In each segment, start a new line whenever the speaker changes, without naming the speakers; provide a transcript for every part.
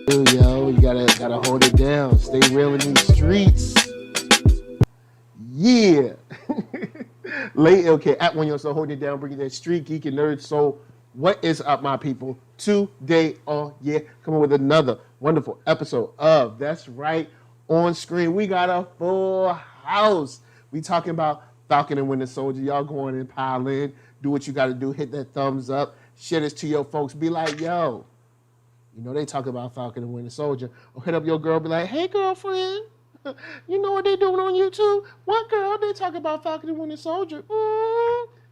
Yo, you gotta hold it down. Stay real in these streets. Yeah. Late, okay, at OneYoungsta, hold it down, bringing that street geek and nerd soul. What is up, my people? Today, coming with another wonderful episode of That's Right On Screen. We got a full house. We talking about Falcon and Winter Soldier. Y'all go on and pile in, do what you got to do, hit that thumbs up, share this to your folks. Be like, yo, you know they talk about Falcon and Winter Soldier. Or hit up your girl, be like, hey, girlfriend. You know what they doing on YouTube? What girl? They talk about Falcon and Winter Soldier.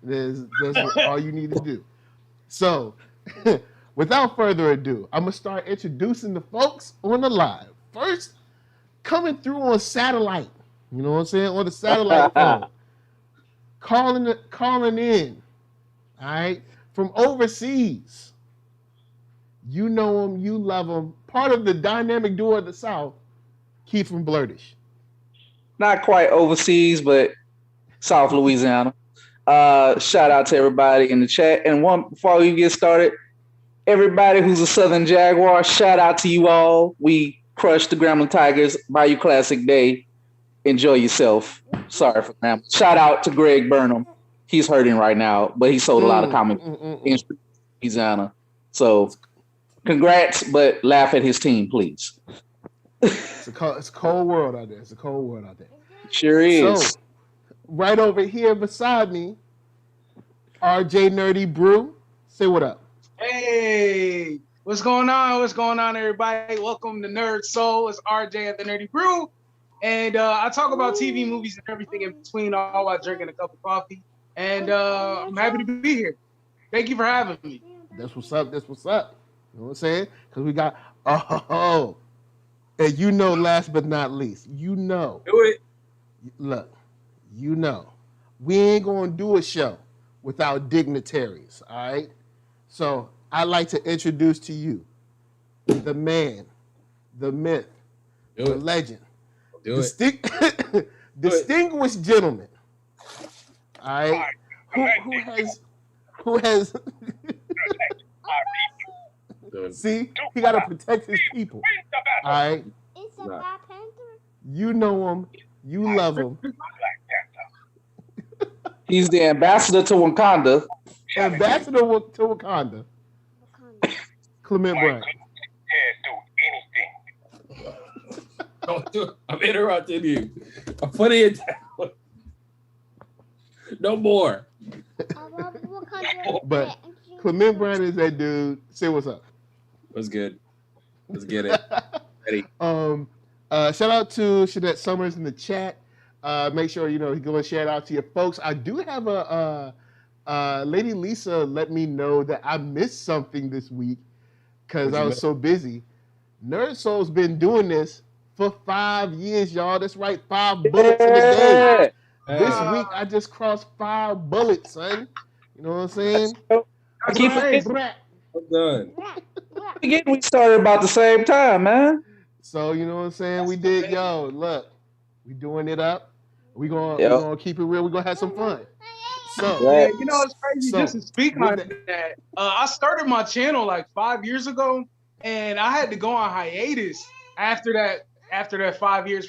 That's all you need to do. So, without further ado, I'm gonna start introducing the folks on the live. First, coming through on satellite. You know what I'm saying? On the satellite phone, calling in. All right, from overseas. You know him, you love him. Part of the dynamic duo of the South. Keith from Blurtish.
Not quite overseas, but South Louisiana. Shout out to everybody in the chat. And before we get started, everybody who's a Southern Jaguar, shout out to you all. We crushed the Grambling Tigers. Bayou Classic Day. Enjoy yourself. Sorry for that. Shout out to Greg Burnham. He's hurting right now, but he sold a lot of comic in Louisiana. So congrats, but laugh at his team, please.
It's a cold world out there. It's a cold world out there.
Sure is.
So, right over here beside me, RJ Nerdy Brew. Say what up.
Hey, what's going on? What's going on, everybody? Welcome to NERDSoul. It's RJ at the Nerdy Brew. And I talk about TV, movies, and everything in between, all while drinking a cup of coffee. And I'm happy to be here. Thank you for having me.
That's what's up. That's what's up. You know what I'm saying? Because we got, and you know, last but not least, you know.
Do it.
Look, you know, we ain't going to do a show without dignitaries, all right? So I'd like to introduce to you the man, the myth, the legend, distinguished gentleman, all right? Who has see, he got to protect his people. All right.
It's a Black Panther.
You know him. You love him.
He's the ambassador to Wakanda.
Ambassador to Wakanda. Clement Bryant.
Don't do it. I'm interrupting you. I'm putting it down. No more.
But Clement Bryant is that dude. Say what's up.
What's good? Let's get it. Ready.
Shout out to Shanette Summers in the chat. Make sure you go and shout out to your folks. I do have a Lady Lisa let me know that I missed something this week because I was so busy. NERDSoul's been doing this for 5 years, y'all. That's right, 5 bullets in a day. This week I just crossed 5 bullets, son. You know what I'm saying?
I keep forgetting.
I'm done.
We started about the same time, man.
So you know what I'm saying? We did, look, we doing it up. We gonna keep it real. We gonna have some fun. So
yeah, it's crazy. Just to speak on that, I started my channel like 5 years ago, and I had to go on hiatus after that 5 years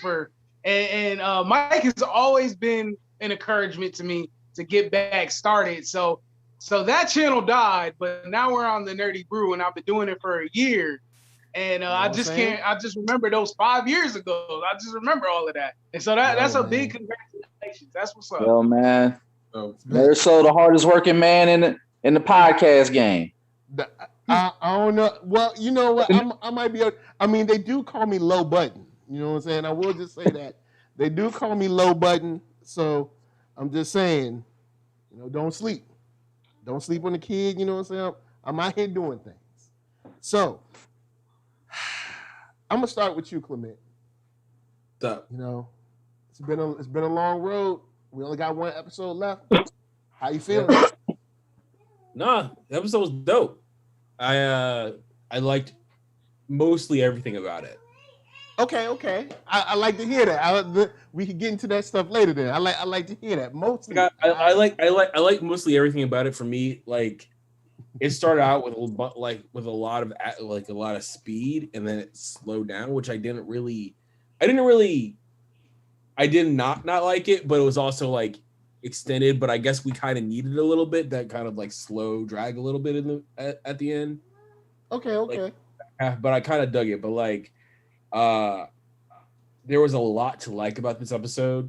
and Mike has always been an encouragement to me to get back started. So that channel died, but now we're on the Nerdy Brew, and I've been doing it for a year. And I just remember those 5 years ago. I just remember all of that. And so that's a big congratulations. That's what's up.
Yo, man. NERDSoul, the hardest working man in the podcast game.
I don't know. Well, you know what? I might be. They do call me Low Button. You know what I'm saying? I will just say that. They do call me Low Button. So I'm just saying, don't sleep. Don't sleep on the kid. You know what I'm saying? I'm out here doing things. So I'm gonna start with you, Clement.
What's up?
It's been a long road. We only got 1 episode left. How you feeling?
Nah, the episode was dope. I liked mostly everything about it.
Okay. I like to hear that. We can get into that stuff later. Then I like to hear that mostly.
I like mostly everything about it. For me, like it started out with a lot of speed, and then it slowed down, which I did not not like it, but it was also like extended. But I guess we kind of needed a little bit that kind of like slow drag a little bit at the end.
Okay.
But I kind of dug it. But like, there was a lot to like about this episode.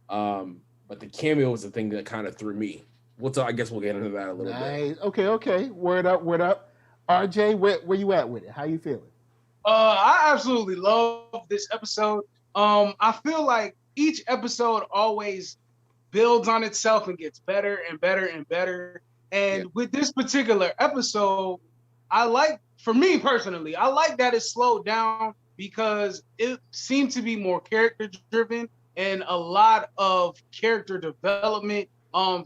But the cameo was the thing that kind of threw me. I guess we'll get into that a little bit.
Okay. Word up. RJ, where you at with it? How you feeling?
I absolutely love this episode. I feel like each episode always builds on itself and gets better and better and better. And with this particular episode, for me personally, I like that it slowed down because it seemed to be more character driven and a lot of character development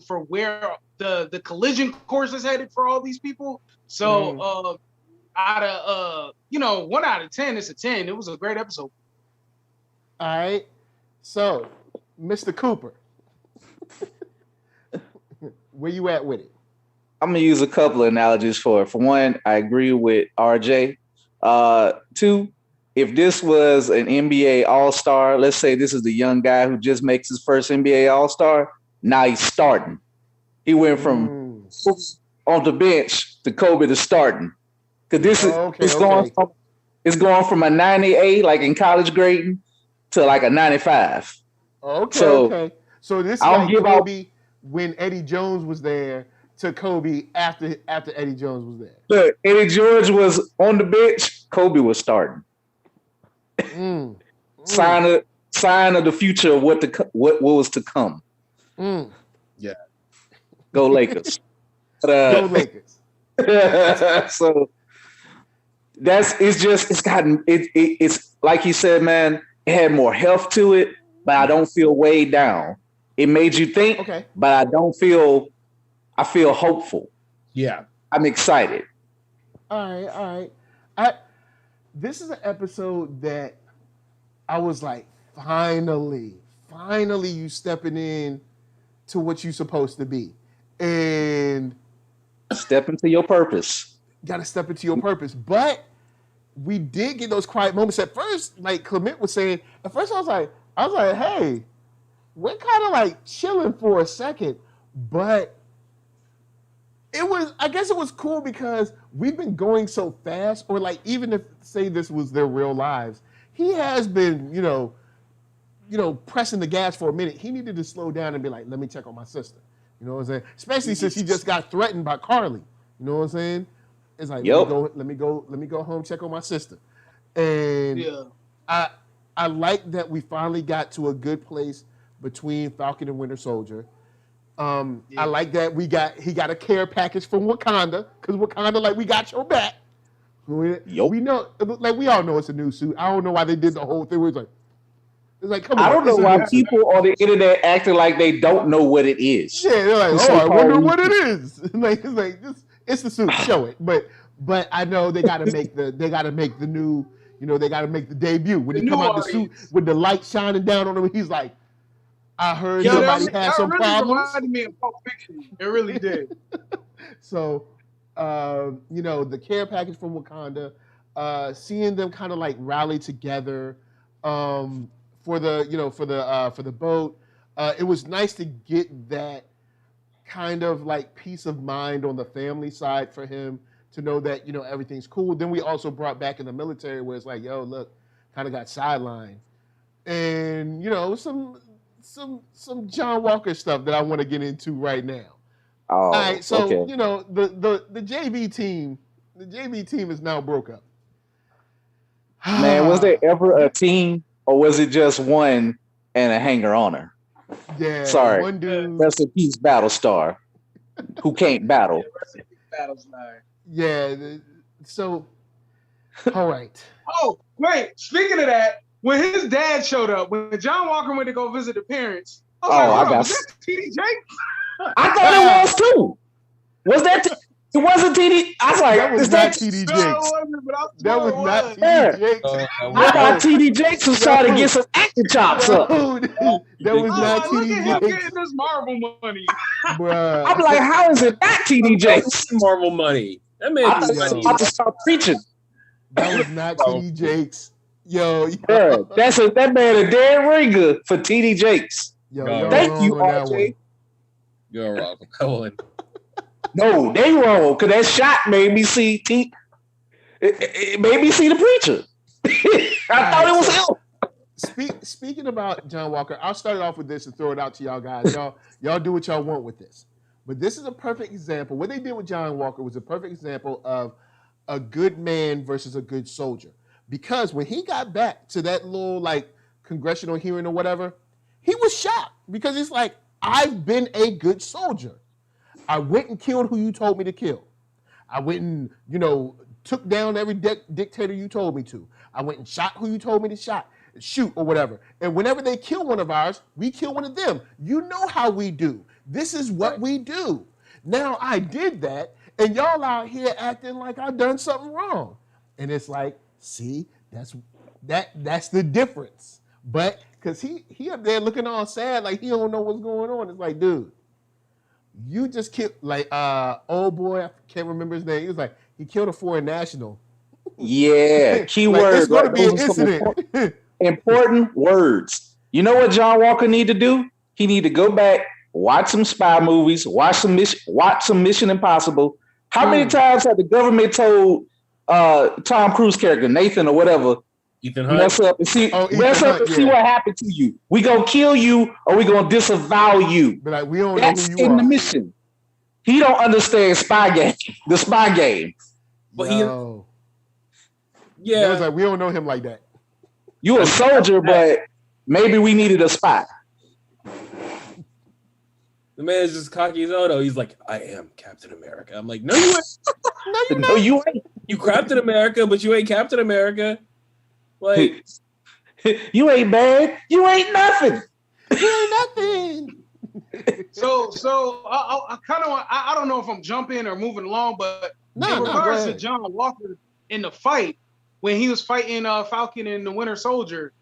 for where the collision course is headed for all these people. So out of 1 out of 10, it's a 10. It was a great episode.
All right. So, Mr. Cooper, where you at with it?
I'm gonna use a couple of analogies for it. For one, I agree with RJ. Two, if this was an NBA All-Star, let's say this is the young guy who just makes his first NBA All-Star, now he's starting. He went from on the bench to Kobe to starting. Because this is it's going from a 98, like in college grading, to like a 95.
Okay. So this is like Kobe when Eddie Jones was there to Kobe after Eddie Jones was there.
Look, Eddie George was on the bench, Kobe was starting. Sign of the future of what was to come.
Yeah.
Go Lakers.
Go Lakers.
So it's like he said, man, it had more health to it, but I don't feel weighed down. It made you think, but I feel hopeful.
Yeah.
I'm excited.
All right. This is an episode that I was like, finally you stepping in to what you're supposed to be. And
step into your purpose.
Got to step into your purpose. But we did get those quiet moments at first, like Clement was saying. At first I was like, hey, we're kind of like chilling for a second. But I guess it was cool because we've been going so fast, or like even if say this was their real lives, he has been, pressing the gas for a minute. He needed to slow down and be like, let me check on my sister. You know what I'm saying? Especially since he just got threatened by Carly. You know what I'm saying? It's like, let me go home, check on my sister. And I like that we finally got to a good place between Falcon and Winter Soldier. I like that he got a care package from Wakanda, because Wakanda, like, we got your back. We know, like, we all know it's a new suit. I don't know why they did the whole thing where it's like, come on.
I don't know why people on the internet acting like they don't know what it is.
Yeah, they're like, I wonder what it is. It's the suit, show it. But I know they gotta make the new, they gotta make the debut. When he come out the suit with the light shining down on him, he's like, I heard somebody had some problems.
Reminded me of Pulp Fiction. It really did.
So, the care package from Wakanda, seeing them kind of like rally together for the boat. It was nice to get that kind of like peace of mind on the family side for him to know that everything's cool. Then we also brought back in the military where it's like, yo, look, kind of got sidelined, and some John Walker stuff that I want to get into right now. All right, so the JV team is now broke up.
Man, was there ever a team, or was it just one and a hanger-oner?
Yeah,
sorry.
One dude.
Rest in peace, Battlestar, who can't battle.
Battlestar.
Yeah. So, all right.
Oh, wait. Speaking of that, when his dad showed up, when John Walker went to go visit the parents, I was like, was that TD Jakes?
I thought it was too. Was that It wasn't TD. I was like,
that was
is
not
that
TD
No, it
Jakes.
wasn't, but I
That was
swore it
not
was.
TD Jakes.
I thought TD Jakes was trying to get some acting chops up.
No, that was not
Oh, look
TD
at him
Jakes.
getting this Marvel money.
Bruh.
I'm like, how is it not TD Jakes?
Marvel money. That man
I
is
thought he was about to start preaching.
That was not TD Jakes. Yo,
Yeah, that man a dead ringer for TD Jakes.
yo,
Thank you,
on that
RJ.
one.
You're wrong. Go on.
No, they wrong because that shot made me see it made me see the preacher. I thought it was him.
Speaking about John Walker, I'll start it off with this and throw it out to y'all guys. Y'all do what y'all want with this. But this is a perfect example. What they did with John Walker was a perfect example of a good man versus a good soldier. Because when he got back to that little like congressional hearing or whatever, he was shocked because it's like, I've been a good soldier. I went and killed who you told me to kill. I went and, took down every dictator you told me to. I went and shot who you told me to shoot or whatever. And whenever they kill one of ours, we kill one of them. You know how we do. This is what we do. Now I did that, and y'all out here acting like I've done something wrong. And it's like, see, that's the difference. But because he up there looking all sad like he don't know what's going on. It's like, dude, you just killed old boy, I can't remember his name. He was like, he killed a foreign national.
Yeah, keyword.
Like, it's gonna
right?
be an incident.
Important words. You know what John Walker need to do? He need to go back, watch some spy movies, watch some Mission Impossible. How many times have the government told Tom Cruise character, Nathan or whatever,
Ethan Hunt.
mess up and see what happened to you. We gonna kill you or we gonna disavow you.
But like, we don't
That's
know who you
in
are.
the mission. He don't understand the spy game.
But
It was like, we don't know him like that.
You a soldier, but maybe we needed a spy.
The man is just cocky as hell, though. He's like, I am Captain America. I'm like, no, you ain't.
No, you ain't.
You Captain America, but you ain't Captain America. Like,
you ain't bad. You ain't nothing.
You ain't nothing.
So I kind of I don't know if I'm jumping or moving along, but in regards to John Walker in the fight when he was fighting Falcon and the Winter Soldier,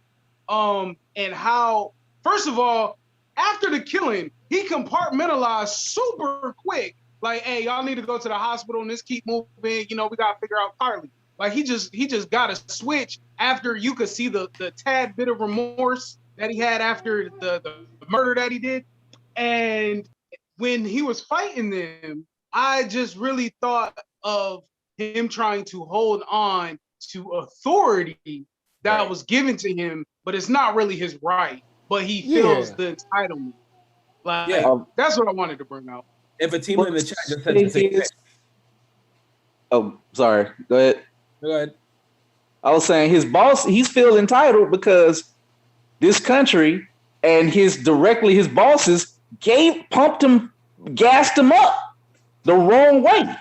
and how first of all after the killing he compartmentalized super quick. Like, hey, y'all need to go to the hospital and just keep moving. We gotta figure out Carly. Like he just got a switch after you could see the tad bit of remorse that he had after the murder that he did. And when he was fighting them, I just really thought of him trying to hold on to authority that was given to him, but it's not really his right, but he feels the entitlement. Like, that's what I wanted to bring out.
If a team in the chat just said the same thing.
Oh, sorry. Go ahead.
Go ahead.
I was saying his boss, he's feeling entitled because this country and his bosses pumped him, gassed him up the wrong way.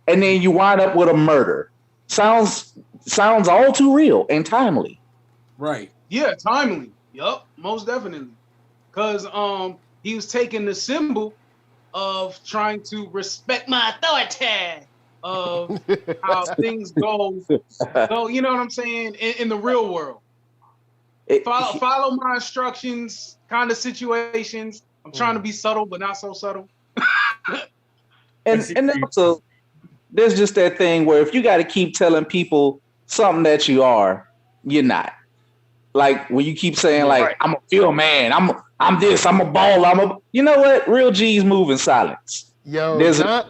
And then you wind up with a murder. Sounds all too real and timely.
Right.
Yeah, timely. Yup, most definitely. Because he was taking the symbol of trying to respect my authority of how things go. So, you know what I'm saying? In the real world. Follow my instructions kind of situations. I'm trying to be subtle, but not so subtle.
and also, there's just that thing where if you got to keep telling people something that you are, you're not. Like when you keep saying like, I'm a field man, I'm this, I'm a baller, you know what? Real G's move in silence.
Yo, John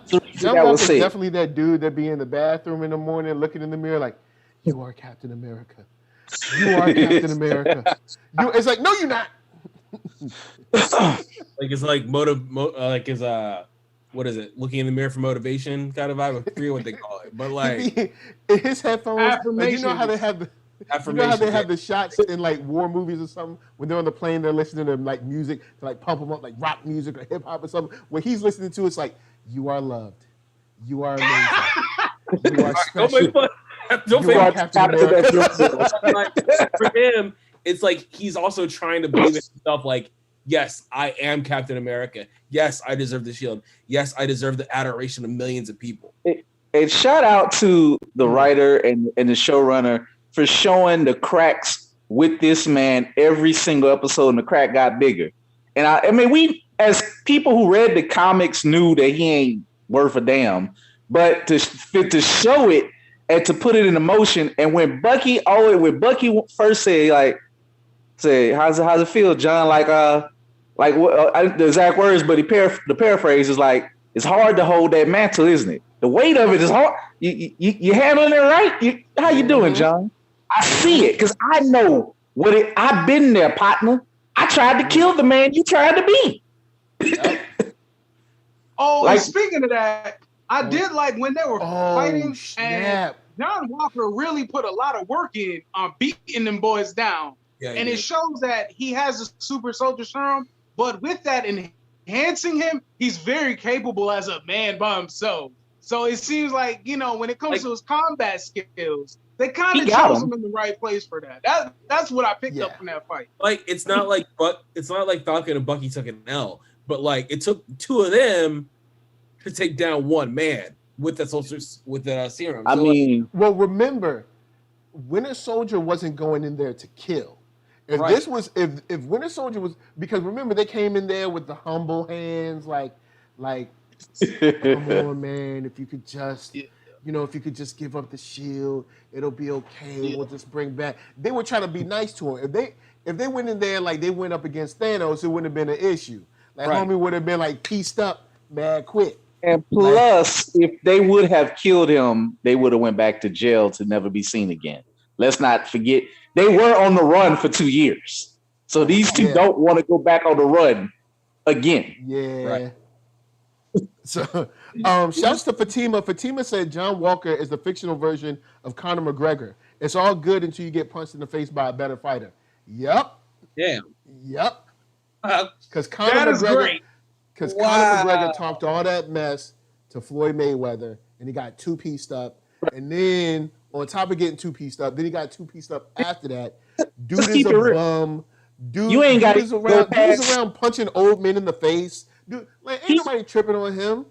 Walker's definitely that dude that be in the bathroom in the morning looking in the mirror like, you are Captain America. You are Captain America. It's like, no, you're not.
Like it's like what is it? Looking in the mirror for motivation kind of vibe. I forget what they call it, but like
his headphones. Like, you know how they have the shots in like war movies or something when they're on the plane, they're listening to like music to like pump them up, like rock music or hip hop or something. What he's listening to, it's like, you are loved, you are amazing, you are special.
Don't make like, for him, it's like he's also trying to believe in himself. Like Yes, I am Captain America. Yes, I deserve the shield. Yes, I deserve the adoration of millions of people.
And shout out to the writer and the showrunner for showing the cracks with this man every single episode, and the crack got bigger. And I mean, we as people who read the comics knew that he ain't worth a damn, but to show it and to put it in motion. And when Bucky first said how's it feel, John? The exact words, but the paraphrase is like, it's hard to hold that mantle, isn't it? The weight of it is hard. You handling it right? How you doing, John? I see it because I know I've been there, partner. I tried to kill the man you tried to be.
And speaking of that, I did like when they were fighting, and John Walker really put a lot of work in on beating them boys down. Yeah, and it shows that he has a super soldier serum, but with that enhancing him, he's very capable as a man by himself. So it seems like, when it comes to his combat skills, they kind of chose him in the right place for that. That's what I picked up from that fight.
Like it's not like Falcon and Bucky took an L, but like it took two of them to take down one man with the serum.
Well, remember, Winter Soldier wasn't going in there to kill. If Winter Soldier was, because remember they came in there with the humble hands, like come on, man, if you could just, if you could just give up the shield, it'll be okay. Yeah. We'll just bring back. They were trying to be nice to him. If they went in there like they went up against Thanos, it wouldn't have been an issue. Homie would have been like pieced up, mad quick.
And plus, if they would have killed him, they would have went back to jail to never be seen again. Let's not forget, they were on the run for 2 years. So these two don't want to go back on the run again.
Yeah. Right. So, shouts to Fatima. Fatima said John Walker is the fictional version of Conor McGregor. It's all good until you get punched in the face by a better fighter. Yep.
Damn.
Yep. Because Conor McGregor talked all that mess to Floyd Mayweather, and he got two-pieced up. And then, on top of getting two-pieced up, then he got two-pieced up after that. Dude is a bum. Dude is around punching old men in the face. Dude, ain't nobody tripping on him.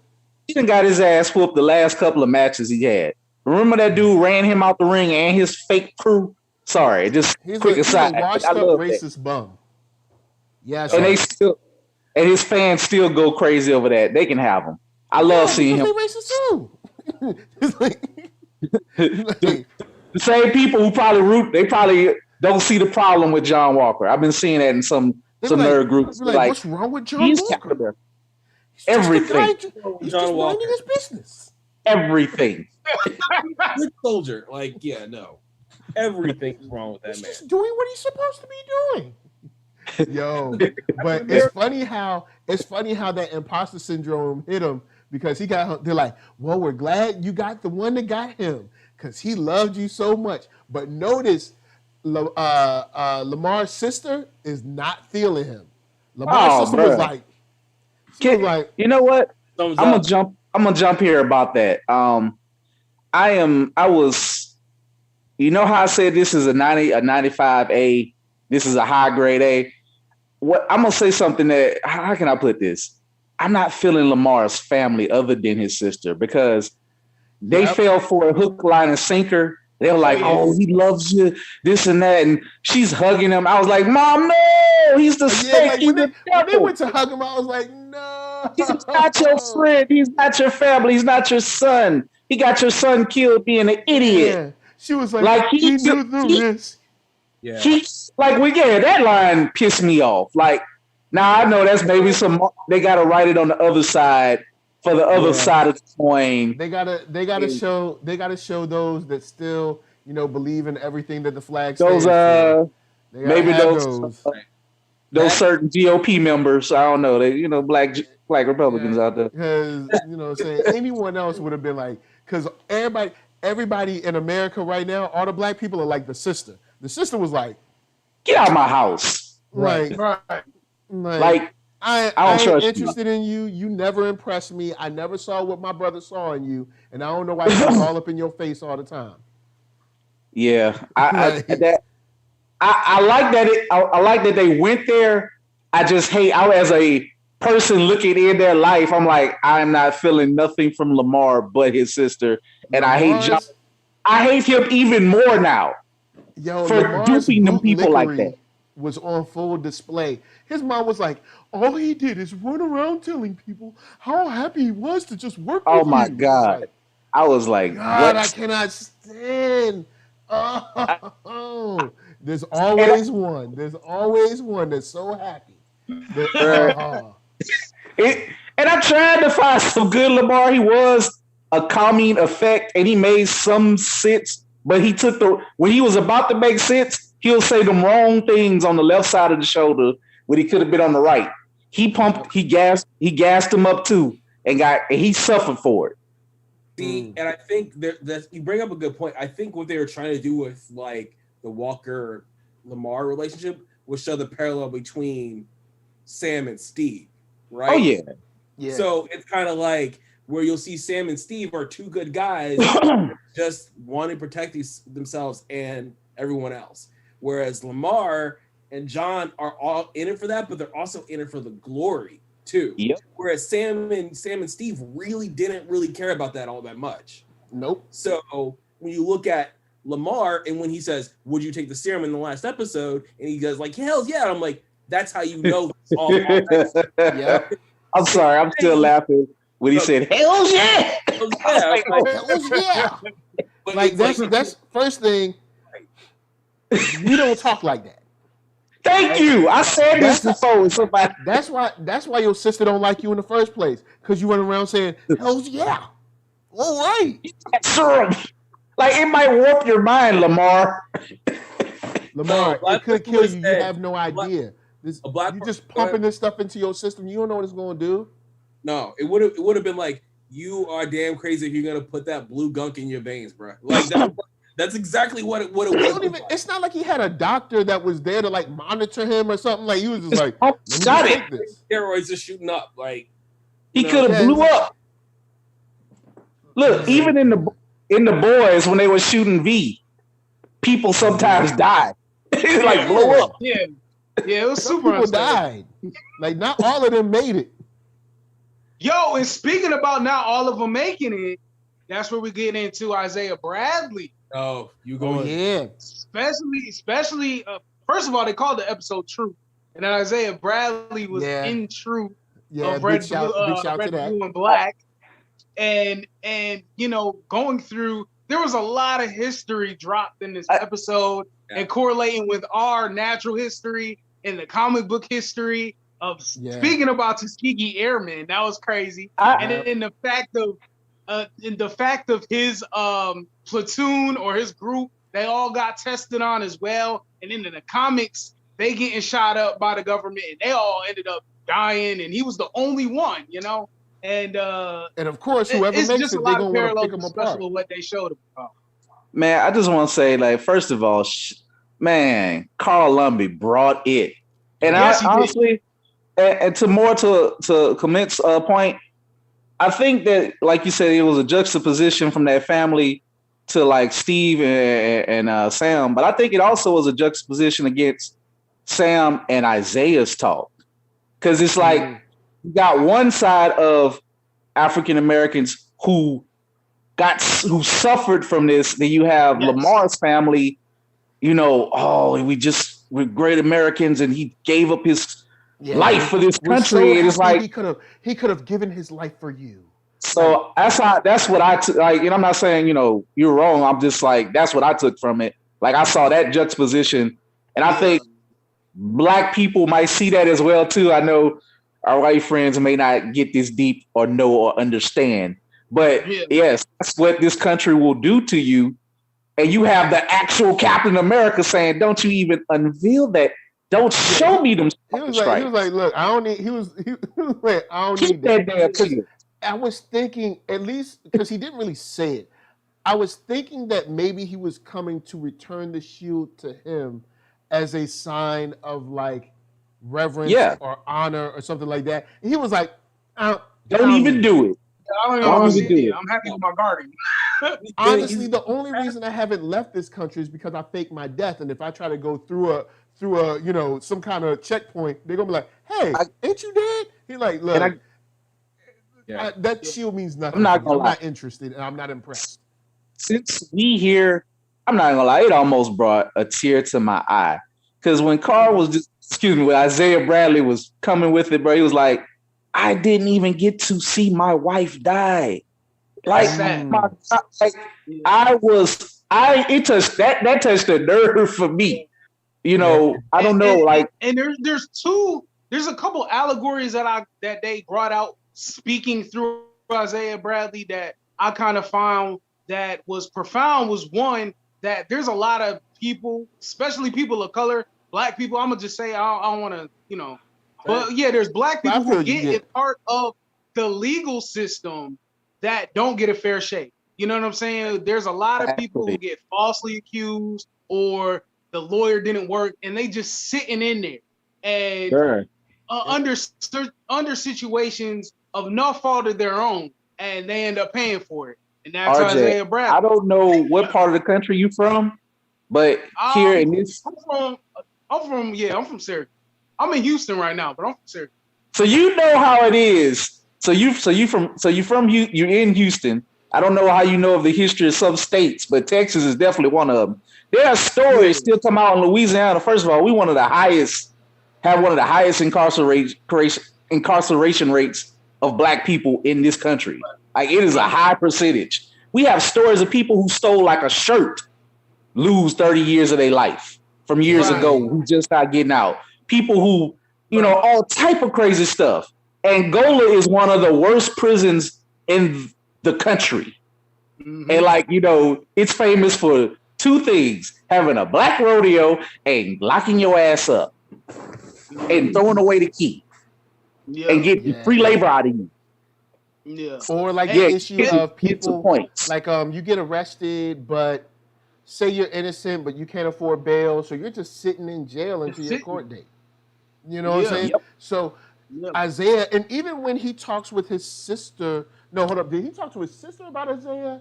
He done got his ass whooped the last couple of matches he had. Remember that dude ran him out the ring and his fake crew? Sorry, just quick aside.
He's a washed up racist bum. Yes,
and and his fans still go crazy over that. They can have him. I love seeing him.
Racist too.
The same people who probably don't see the problem with John Walker. I've been seeing that in some nerd groups.
What's wrong with John Walker?
Everything.
He's just minding his business.
Everything.
Good soldier. Everything's wrong with that man.
He's doing what he's supposed to be doing. Yo, but it's funny how that imposter syndrome hit him, because they're like, well, we're glad you got the one that got him because he loved you so much. But notice Lamar's sister is not feeling him. Lamar's sister was like,
you know what? I'm gonna jump here about that. You know how I said this is a 95A, this is a high grade A. What I'm gonna say something that, how can I put this? I'm not feeling Lamar's family other than his sister, because they fell for a hook, line, and sinker. They were like, oh, he loves you, this and that, and she's hugging him. I was like, Mom, no, he's the snake.
When they went to hug him, I was like, no.
He's not your friend. He's not your family. He's not your son. He got your son killed being an idiot.
Yeah. She was like he knew this.
Yeah.
That line pissed me off. Now I know that's maybe they got to write it on the other side for the other side of the coin.
They gotta show those that still, believe in everything that the flag stands for.
Maybe those certain GOP members. I don't know. They, black Republicans out there.
Because saying anyone else would have been like, because everybody in America right now, all the black people are like the sister. The sister was like,
get out of my house.
Right. I ain't interested in you. You never impressed me. I never saw what my brother saw in you, and I don't know why you're all up in your face all the time.
Yeah, I like that. I like that they went there, I just hate. As a person looking in their life, I'm like, I'm not feeling nothing from Lamar but his sister, and I hate John. I hate him even more now.
Yo,
for
Lamar's
duping them people like that.
Was on full display. His mom was like, all he did is run around telling people how happy he was to just work with you.
Oh my God. I was like,
God,
what?
I cannot stand. Oh, there's always one. There's always one that's so happy.
And I tried to find some good Lamar. He was a calming effect and he made some sense, but he took when he was about to make sense, he'll say the wrong things on the left side of the shoulder when he could have been on the right. He gassed him up too, and he suffered for it.
See, and I think that you bring up a good point. I think what they were trying to do with like the Walker Lamar relationship was show the parallel between Sam and Steve, right?
Oh yeah.
So it's kind of like where you'll see Sam and Steve are two good guys just want to protect themselves and everyone else. Whereas Lamar and John are all in it for that, but they're also in it for the glory too.
Yep.
Whereas Sam and Steve didn't really care about that all that much.
Nope.
So when you look at Lamar and when he says, "Would you take the serum?" in the last episode, and he goes like, "Hell yeah!" I'm like, that's how you know.
Yeah. I'm sorry, I'm still laughing when he said, "Hell yeah!"
Hell yeah! Like that's first thing. We don't talk like that.
Thank you. I said this before with somebody.
That's why your sister don't like you in the first place, because you run around saying, "Hell yeah, all right."
Serum. Like it might warp your mind, Lamar.
Lamar, it could kill you. You have no idea. You're just pumping this stuff into your system. You don't know what it's going to do.
No, it would have been like, you are damn crazy if you're gonna put that blue gunk in your veins, bro. Like that's exactly what it was.
It's not like he had a doctor that was there to like monitor him or something. Like he was just like,
got it.
Steroids are shooting up. Like
he could have blew up. Look, even in the boys when they were shooting V, people sometimes died. It like blow up.
Yeah, it was
Some
super.
people died. Like not all of them made it.
Yo, and speaking about not all of them making it, that's where we get into Isaiah Bradley.
Oh, you going?
Oh, yeah.
Especially. First of all, they called the episode "Truth," and then Isaiah Bradley was in Truth.
Yeah,
Red,
big shout to that.
Blue, and Black, and going through. There was a lot of history dropped in this episode, and correlating with our natural history and the comic book history. Speaking about Tuskegee Airmen, that was crazy. And then the fact of his platoon or his group, they all got tested on as well. And then in the comics, they getting shot up by the government, and they all ended up dying. And he was the only one, you know. And
of course, whoever makes it, they're gonna want to pick them apart.
What they showed about.
Man, I just want to say, like, first of all, man, Carl Lumbly brought it, and honestly. And to Clement's point, I think that, like you said, it was a juxtaposition from that family to like Steve and Sam, but I think it also was a juxtaposition against Sam and Isaiah's talk, because it's like you got one side of African Americans who suffered from this, then you have Lamar's family. You know, we're great Americans, and he gave up his life for this country. And it's like
he could have given his life for you.
So that's what I took. Like, and I'm not saying you're wrong. I'm just like, that's what I took from it. Like, I saw that juxtaposition, and I think Black people might see that as well too. I know our white friends may not get this deep or know or understand, but yes, that's what this country will do to you. And you have the actual Captain America saying, "Don't you even unveil that." Don't show me them.
He was like, look, I don't need. He was like, I don't need that. I was thinking, at least because he didn't really say it, I was thinking that maybe he was coming to return the shield to him as a sign of like reverence or honor or something like that. And he was like,
don't even do it.
I don't even do it. I'm happy with my guardian.
Honestly, the only reason I haven't left this country is because I faked my death, and if I try to go through a some kind of checkpoint, they're gonna be like, hey, ain't you dead? He like, look, that shield means nothing.
I'm not gonna lie.
I'm not interested, and I'm not impressed.
Since we here, I'm not gonna lie, it almost brought a tear to my eye. Because when Carl was just, when Isaiah Bradley was coming with it, bro, he was like, I didn't even get to see my wife die. Like, it touched that touched the nerve for me. You know, I don't know,
and there's a couple allegories that they brought out speaking through Isaiah Bradley that I kind of found that was profound. Was one that there's a lot of people, especially people of color, black people. I'm gonna just say I don't want to, you know, but yeah, there's black people who get part of the legal system that don't get a fair shake. You know what I'm saying? There's a lot of people who get falsely accused or the lawyer didn't work and they just sitting in there and under situations of no fault of their own, and they end up paying for it. And that's
RJ,
Isaiah Bradley.
I don't know what part of the country you from, but here in this,
I'm from Syracuse. I'm in Houston right now, but I'm from Syracuse.
So you know how it is. You're in Houston. I don't know how you know of the history of some states, but Texas is definitely one of them. There are stories still come out in Louisiana. First of all, we have one of the highest incarceration rates of black people in this country. Like, it is a high percentage. We have stories of people who stole like a shirt lose 30 years of their life from years ago who just started getting out. People who, you know, all type of crazy stuff. Angola is one of the worst prisons in the country. Mm-hmm. And like, you know, it's famous for two things: having a black rodeo and locking your ass up and throwing away the key and getting free labor out of you.
Yeah. Or like the issue of people like you get arrested, but say you're innocent, but you can't afford bail, so you're just sitting in jail until your court date. You know what I'm saying? Yep. So Isaiah, and even when he talks with his sister, no, hold up, did he talk to his sister about Isaiah?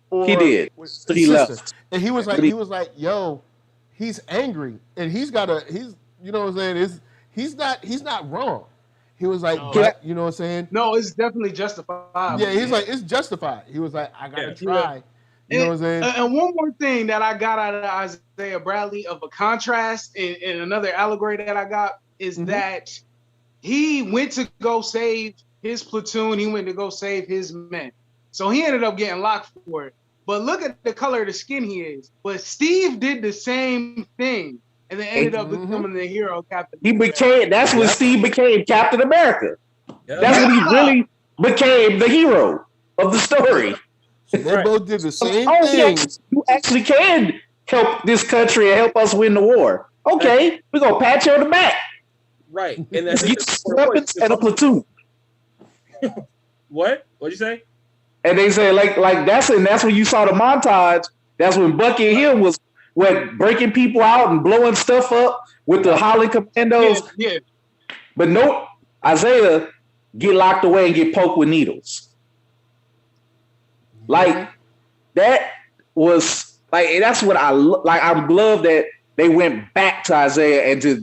Or
he did. He left,
and he was like, yo, he's angry, and you know what I'm saying? He's not wrong. He was like, you know what I'm saying?
No, it's definitely justified.
Yeah, he's like, it's justified. He was like, I gotta try. You know what I'm saying?
And one more thing that I got out of Isaiah Bradley of a contrast, and another allegory that I got is that he went to go save his platoon. He went to go save his men. So he ended up getting locked for it. But look at the color of the skin he is. But Steve did the same thing. And then ended up becoming the hero, Captain America.
That's when Steve became Captain America. Yep. That's when he really became the hero of the story.
So they both did the same thing.
You actually can help this country and help us win the war. Okay, we're going to pat you on the back.
Right. And that's
get weapons and a platoon.
What? What'd you say?
And they say like that's when you saw the montage. That's when Bucky and him was breaking people out and blowing stuff up with the Holland Commandos.
Yeah.
But nope, Isaiah get locked away and get poked with needles. Like that was like, that's what I like. I love that they went back to Isaiah and to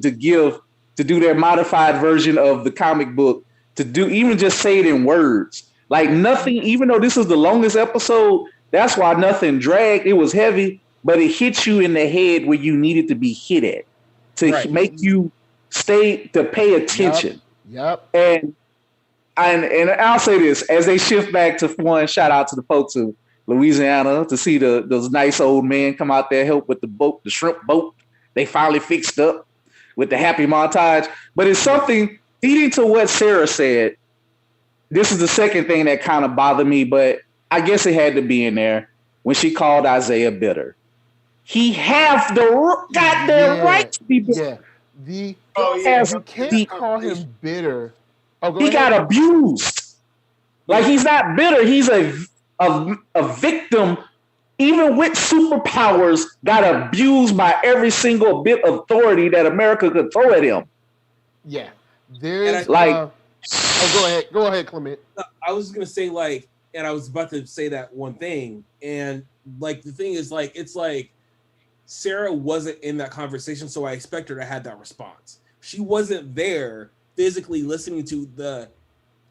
do their modified version of the comic book, to do even just say it in words. Like nothing, even though this is the longest episode, that's why nothing dragged. It was heavy, but it hit you in the head where you needed to be hit at to make you pay attention.
Yep.
And I'll say this, as they shift back to one, shout out to the folks of Louisiana to see those nice old men come out there, help with the boat, the shrimp boat. They finally fixed up with the happy montage. But it's something feeding to what Sarah said. This is the second thing that kind of bothered me, but I guess it had to be in there when she called Isaiah bitter. He have the goddamn right to be bitter.
Yeah. You can't call him bitter.
He got abused. Like, he's not bitter. He's a victim, even with superpowers, got abused by every single bit of authority that America could throw at him.
Yeah. There's go ahead, Clement.
I was gonna say, like, and I was about to say that one thing, and like the thing is, like, it's like Sarah wasn't in that conversation, so I expect her to have that response. She wasn't there physically listening to the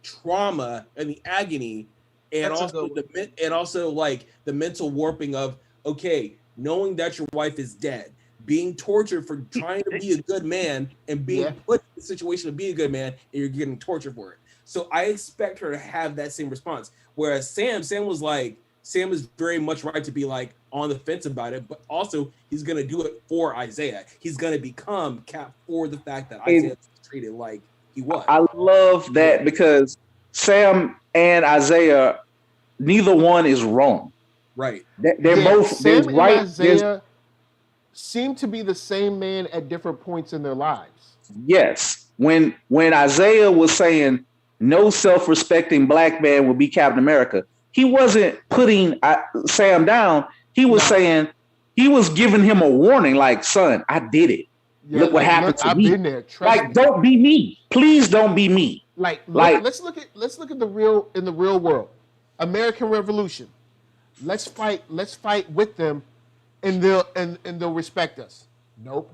trauma and the agony, and also like the mental warping of, okay, knowing that your wife is dead, being tortured for trying to be a good man and being put in the situation to be a good man, and you're getting tortured for it. So I expect her to have that same response. Whereas Sam is very much right to be like on the fence about it, but also he's gonna do it for Isaiah. He's gonna become Cap for the fact that Isaiah was treated like he was.
I love that because Sam and Isaiah, neither one is wrong.
Right.
They're both
Sam and
right.
Isaiah seem to be the same man at different points in their lives.
Yes. When Isaiah was saying no self-respecting black man will be Captain America, he wasn't putting Sam down. He was saying, he was giving him a warning, like, son, I did it.
Yeah,
look what happened to me.
I've been there. Trust me.
Don't be me. Please don't be me.
Let's look at the real world. American Revolution. Let's fight with them and they'll respect us. Nope.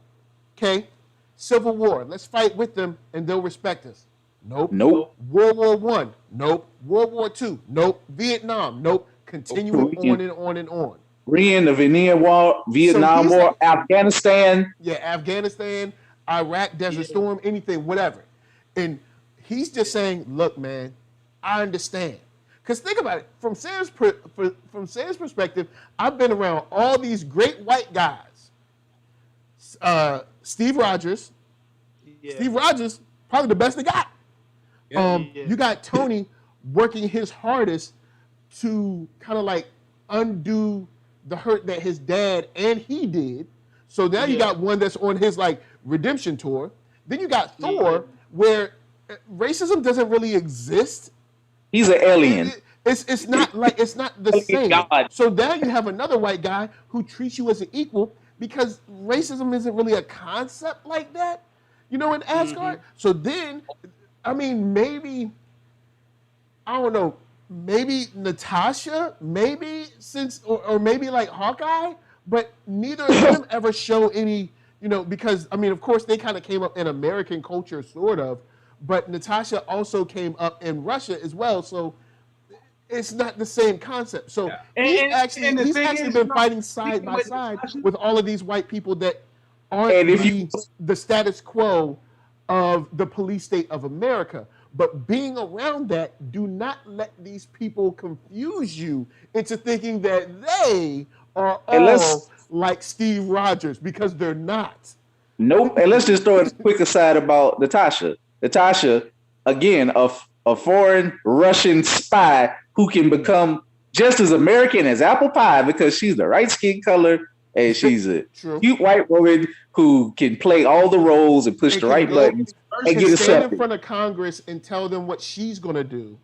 Okay. Civil War. Let's fight with them and they'll respect us. Nope. World War I. Nope. World War II. Nope. Vietnam. Nope. Continuing on and on and on.
Korean, the Vietnam War, Afghanistan.
Yeah, Afghanistan, Iraq, Desert Storm, anything, whatever. And he's just saying, look, man, I understand. Because think about it, from Sam's perspective, I've been around all these great white guys. Steve Rogers. Yeah. Steve Rogers, probably the best they got. You got Tony working his hardest to kind of like undo the hurt that his dad and he did. So now you got one that's on his like redemption tour. Then you got Thor, where racism doesn't really exist.
He's an alien.
It's not the same. God. So now you have another white guy who treats you as an equal because racism isn't really a concept like that, in Asgard. So then, I mean, maybe, I don't know, maybe Natasha, maybe or maybe like Hawkeye, but neither of them ever show any, because, I mean, of course, they kind of came up in American culture, sort of, but Natasha also came up in Russia as well, so it's not the same concept. So he's actually been fighting side by side with all of these white people that aren't the status quo of the police state of America. But being around that, do not let these people confuse you into thinking that they are all like Steve Rogers, because they're not.
Nope. And let's just throw a quick aside about Natasha. Natasha, again, a foreign Russian spy who can become just as American as apple pie because she's the right skin color and she's a cute white woman who can play all the roles and push the right buttons and get
stand in front of Congress and tell them what she's going to do,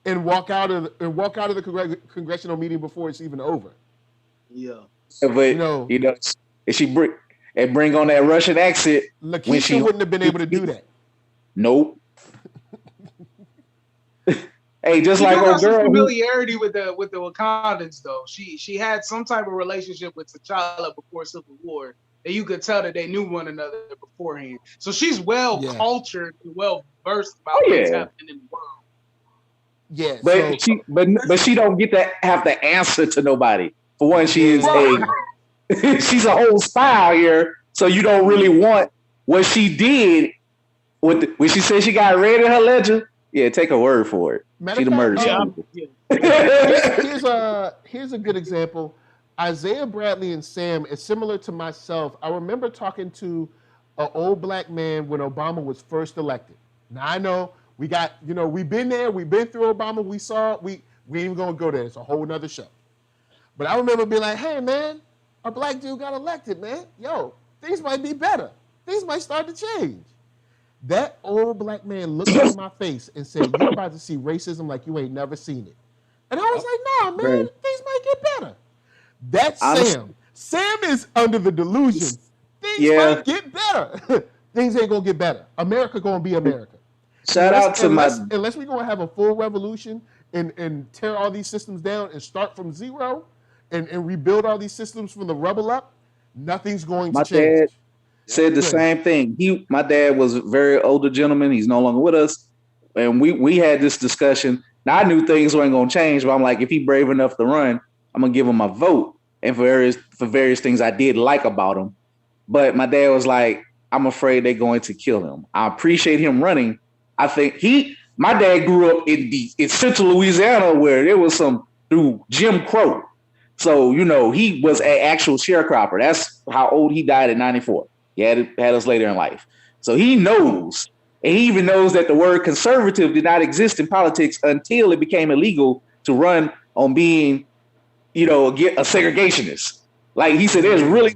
and walk out of the congressional meeting before it's even over.
Yeah, but if she bring on that Russian accent,
Lakeisha wouldn't have been able to do that.
Nope. Hey, just like our girl,
familiarity with the Wakandans though. She had some type of relationship with T'Challa before Civil War, and you could tell that they knew one another beforehand. So she's well cultured and well versed about what's happening in the world.
Yeah,
but she don't get to have to answer to nobody. For one, she is she's a whole spy out here, so you don't really want what she did when she said she got red in her ledger. Yeah, take her word for it. She the murder.
Here's a good example. Isaiah Bradley and Sam is similar to myself. I remember talking to an old black man when Obama was first elected. Now I know we got, we've been there, we've been through Obama, we ain't even gonna go there. It's a whole nother show. But I remember being like, hey man, a black dude got elected, man. Yo, things might be better. Things might start to change. That old black man looked in my face and said, you're about to see racism like you ain't never seen it. And I was like, nah, man, things might get better. That's Sam. Sam is under the delusion. Things might get better. Things ain't going to get better. America going to be America. Unless we're going to have a full revolution and tear all these systems down and start from zero and rebuild all these systems from the rubble up, nothing's going to change.
said the same thing. My dad was a very older gentleman. He's no longer with us. And we had this discussion. Now I knew things weren't gonna change, but I'm like, if he brave enough to run, I'm gonna give him my vote. And for various things I did like about him. But my dad was like, I'm afraid they're going to kill him. I appreciate him running. I think my dad grew up in central Louisiana where there was through Jim Crow. So, he was an actual sharecropper. That's how old he died at 94. He had us later in life. So he knows. And he even knows that the word conservative did not exist in politics until it became illegal to run on being, a segregationist. Like he said, there's really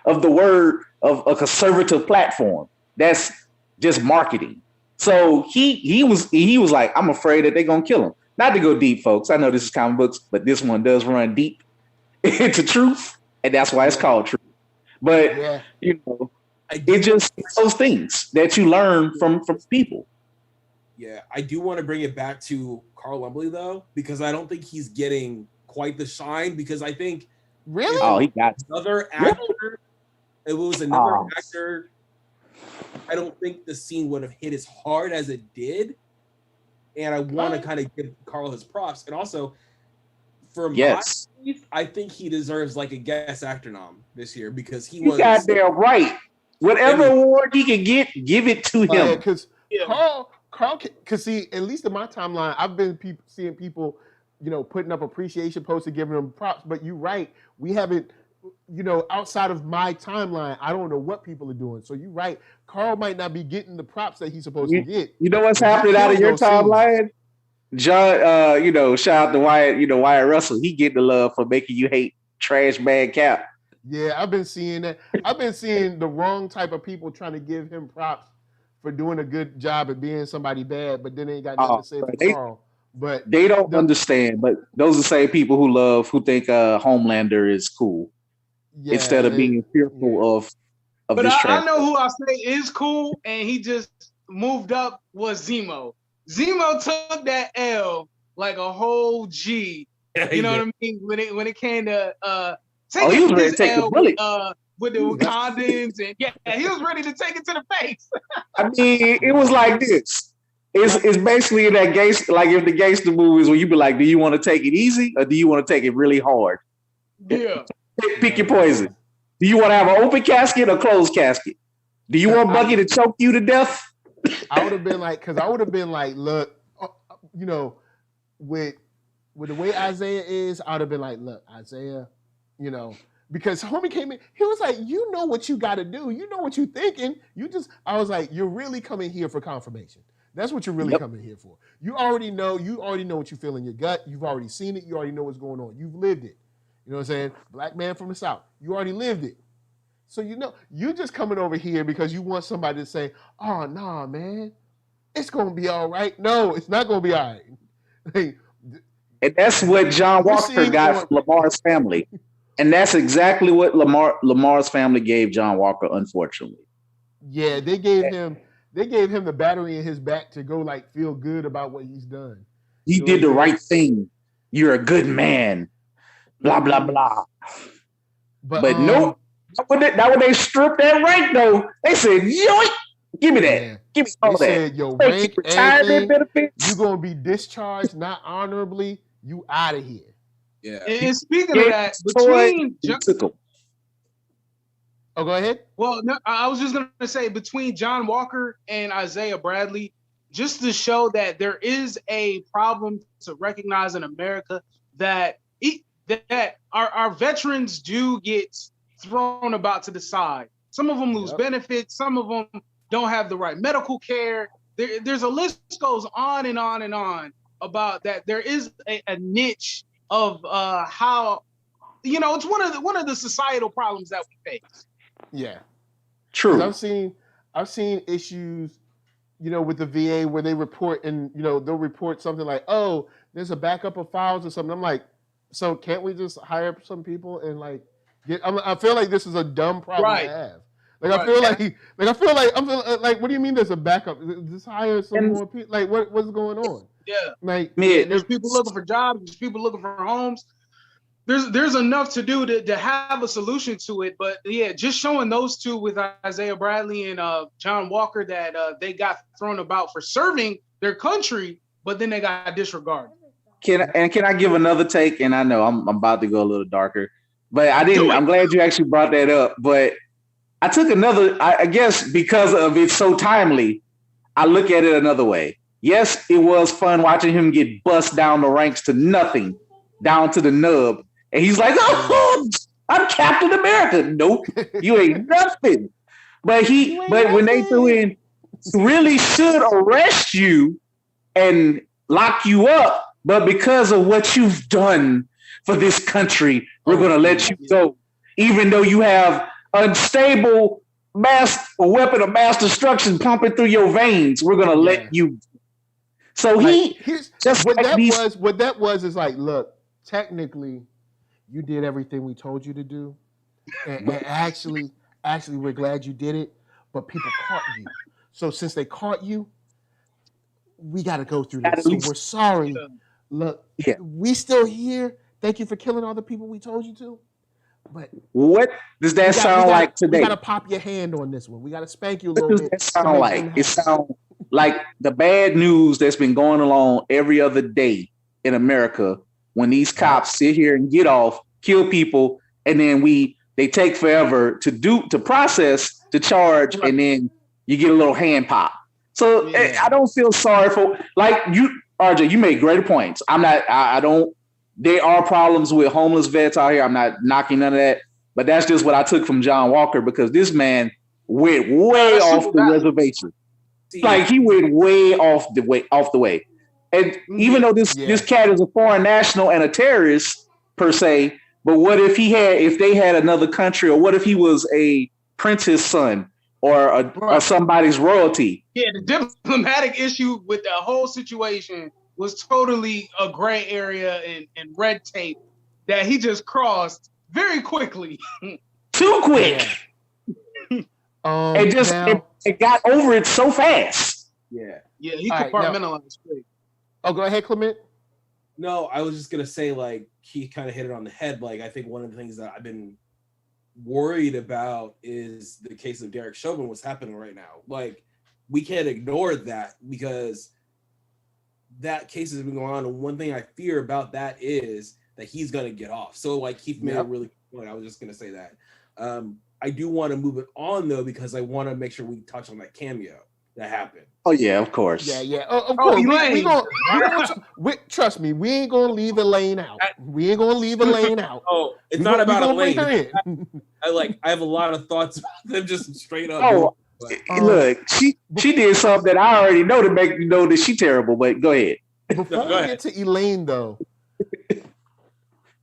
of the word of a conservative platform. That's just marketing. So he was like, I'm afraid that they're gonna kill him. Not to go deep, folks. I know this is comic books, but this one does run deep into truth, and that's why it's called truth. But it just those things that you learn from people.
Yeah, I do want to bring it back to Carl Lumbly though, because I don't think he's getting quite the shine. Because I think
he got
another actor. It was another actor. I don't think the scene would have hit as hard as it did. And I want to kind of give Carl his props. And also, for my piece, I think he deserves like a guest actor nom this year because he was
goddamn right. Whatever award he can get, give it to him.
Because Carl, because see, at least in my timeline, I've been seeing people, putting up appreciation posts and giving them props. But you're right, we haven't. Outside of my timeline, I don't know what people are doing. So you're right. Carl might not be getting the props that he's supposed to get.
You know what's happening out of your timeline? John, shout out to Wyatt, Wyatt Russell. He get the love for making you hate Trash Bag Cap.
Yeah, I've been seeing that. I've been seeing the wrong type of people trying to give him props for doing a good job at being somebody bad, but then they ain't got nothing to say for Carl. But
they don't understand. But those are the same people who think Homelander is cool. Yeah, instead of being fearful of
but
this
I know who I say is cool, and he just moved up was Zemo. Zemo took that L like a whole G. You know what I mean? When it came to
he was ready to take the bullet
with the Wakandans, and he was ready to take it to the face.
I mean, it was like this. It's basically in that gangster, like if the gangster movies where you be like, do you want to take it easy or do you want to take it really hard?
Yeah.
Pick your poison. Do you want to have an open casket or closed casket? Do you want Bucky to choke you to death?
I would have been like, look, with the way Isaiah is, I would have been like, look, Isaiah, because homie came in, he was like, you know what you got to do. You know what you're thinking. I was like, you're really coming here for confirmation. That's what you're really coming here for. You already know what you feel in your gut. You've already seen it. You already know what's going on. You've lived it. You know what I'm saying? Black man from the South. You already lived it. So you're just coming over here because you want somebody to say, oh, nah, man, it's going to be all right. No, it's not going to be all right.
And that's what John Walker got from Lamar's family. And that's exactly what Lamar's family gave John Walker, unfortunately.
Yeah, they gave him the battery in his back to go like feel good about what he's done.
He did the right thing. You're a good man. Blah blah blah. But no, not when they stripped that rank though. They said, yoink, give me that.
Yeah.
Give me all that.
Said, your rank, retirement benefits. You're gonna be discharged not honorably. You out of here.
Yeah.
And speaking of that, between
go ahead.
Well, no, I was just gonna say between John Walker and Isaiah Bradley, just to show that there is a problem to recognize in America that our veterans do get thrown about to the side. Some of them lose benefits. Some of them don't have the right medical care. There's a list goes on and on and on about that. There is a niche of how, it's one of the societal problems that we face.
Yeah,
true.
I've seen issues, with the VA where they report and they'll report something like, oh, there's a backup of files or something. I'm like, so can't we just hire some people and like get? I feel like this is a dumb problem to have. Like I feel like what do you mean there's a backup? Just hire some more people. Like what's going on?
Yeah,
like
there's people looking for jobs. There's people looking for homes. there's enough to do to have a solution to it. But yeah, just showing those two with Isaiah Bradley and John Walker that they got thrown about for serving their country, but then they got disregarded.
Can I give another take? And I know I'm about to go a little darker, but I didn't. I'm glad you actually brought that up. But I took another. I guess because of it's so timely, I look at it another way. Yes, it was fun watching him get bust down the ranks to nothing, down to the nub. And he's like, oh, I'm Captain America. Nope, you ain't nothing. But when they threw in, really should arrest you and lock you up. But because of what you've done for this country, we're going to let you go. Even though you have unstable weapon of mass destruction pumping through your veins, we're going to let you. So
what that was is like, look, technically, you did everything we told you to do, and actually, we're glad you did it. But people caught you. So since they caught you, we got to go through this. So we're sorry. Look, we still here. Thank you for killing all the people we told you to. But
what does that sound like today?
We got to pop your hand on this one. We got to spank you a little bit.
What does that sound like? It sounds like the bad news that's been going along every other day in America when these cops sit here and get off, kill people, and then they take forever to process, to charge, and then you get a little hand pop. So I don't feel sorry for, like you, RJ, you made greater points. There are problems with homeless vets out here. I'm not knocking none of that, but that's just what I took from John Walker, because this man went way off the reservation. Like he went way off the way. And even though this cat is a foreign national and a terrorist per se, but what if they had another country, or what if he was a prince's son or somebody's royalty?
Yeah, the diplomatic issue with the whole situation was totally a gray area and red tape that he just crossed very quickly.
Too quick. It got over it so fast.
Yeah, he compartmentalized quick.
Oh, go ahead, Clement.
No, I was just gonna say, like, he kind of hit it on the head. Like, I think one of the things that I've been worried about is the case of Derek Chauvin, what's happening right now. Like, we can't ignore that because that case has been going on. And one thing I fear about that is that he's gonna get off. So, like, Keith made a really good point. I was just gonna say that. I do want to move it on though, because I want to make sure we touch on that cameo that happened.
Oh yeah, of course.
Yeah. Of course. Trust me, we ain't gonna leave Elaine out. We ain't gonna leave Elaine out.
Oh, it's not about Elaine. I have a lot of thoughts about them, just straight up.
Oh, look, she did something that I already know to make me know that she's terrible. But go ahead.
Before we get to Elaine, though.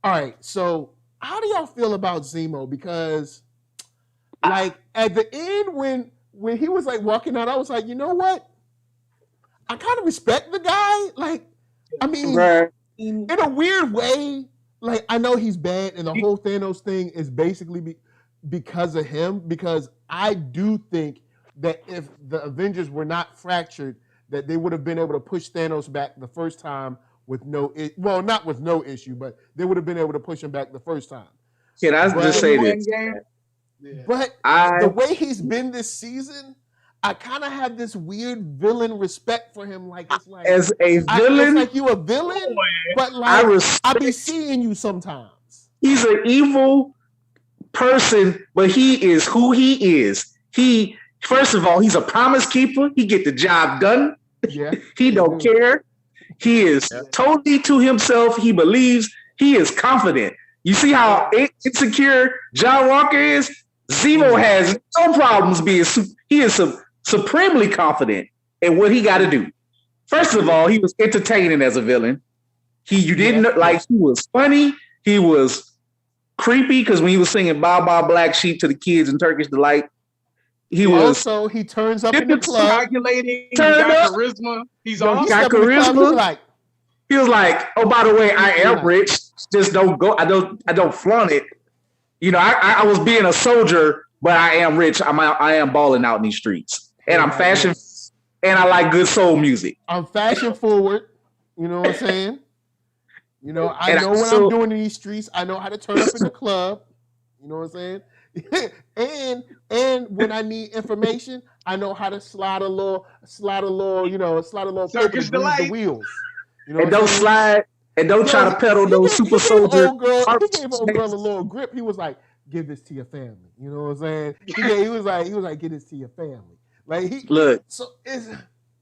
All right. So, how do y'all feel about Zemo? Because, like, at the end when he was like walking out, I was like, you know what? I kind of respect the guy. Like, I mean, in a weird way, like, I know he's bad, and the whole Thanos thing is basically because of him. Because I do think that if the Avengers were not fractured, that they would have been able to push Thanos back the first time with not with no issue, but they would have been able to push him back the first time.
Can I just say this?
But the way he's been this season, I kind of have this weird villain respect for him. Like, it's like
as a villain,
it's like you a villain, but like I be seeing you sometimes.
He's an evil person, but he is who he is. He, first of all, he's a promise keeper. He get the job done.
Yeah,
he don't care. He is totally to himself. He believes. He is confident. You see how insecure John Walker is? Zemo has no problems being. He is supremely confident in what he got to do. First of all, he was entertaining as a villain. You didn't like. He was funny. He was creepy because when he was singing "Bow Bow Black Sheep" to the kids in Turkish Delight, he
turns up in the club,
calculating. He got charisma. He's
got charisma. He was like, "Oh, by the way, I am rich. Just don't go. I don't flaunt it. You know, I was being a soldier, but I am rich. I am balling out in these streets, and I'm fashion, and I like good soul music.
I'm fashion forward. You know what I'm saying? You know, I know what I'm doing in these streets. I know how to turn up in the club. You know what I'm saying? and when I need information, I know how to slide a little, paper to grease the wheels. You know,
and don't slide and don't try to peddle those super soldier.
He gave old girl a little grip. He was like, "Give this to your family." You know what I'm saying? He was like, "Give this to your family." Like so it's,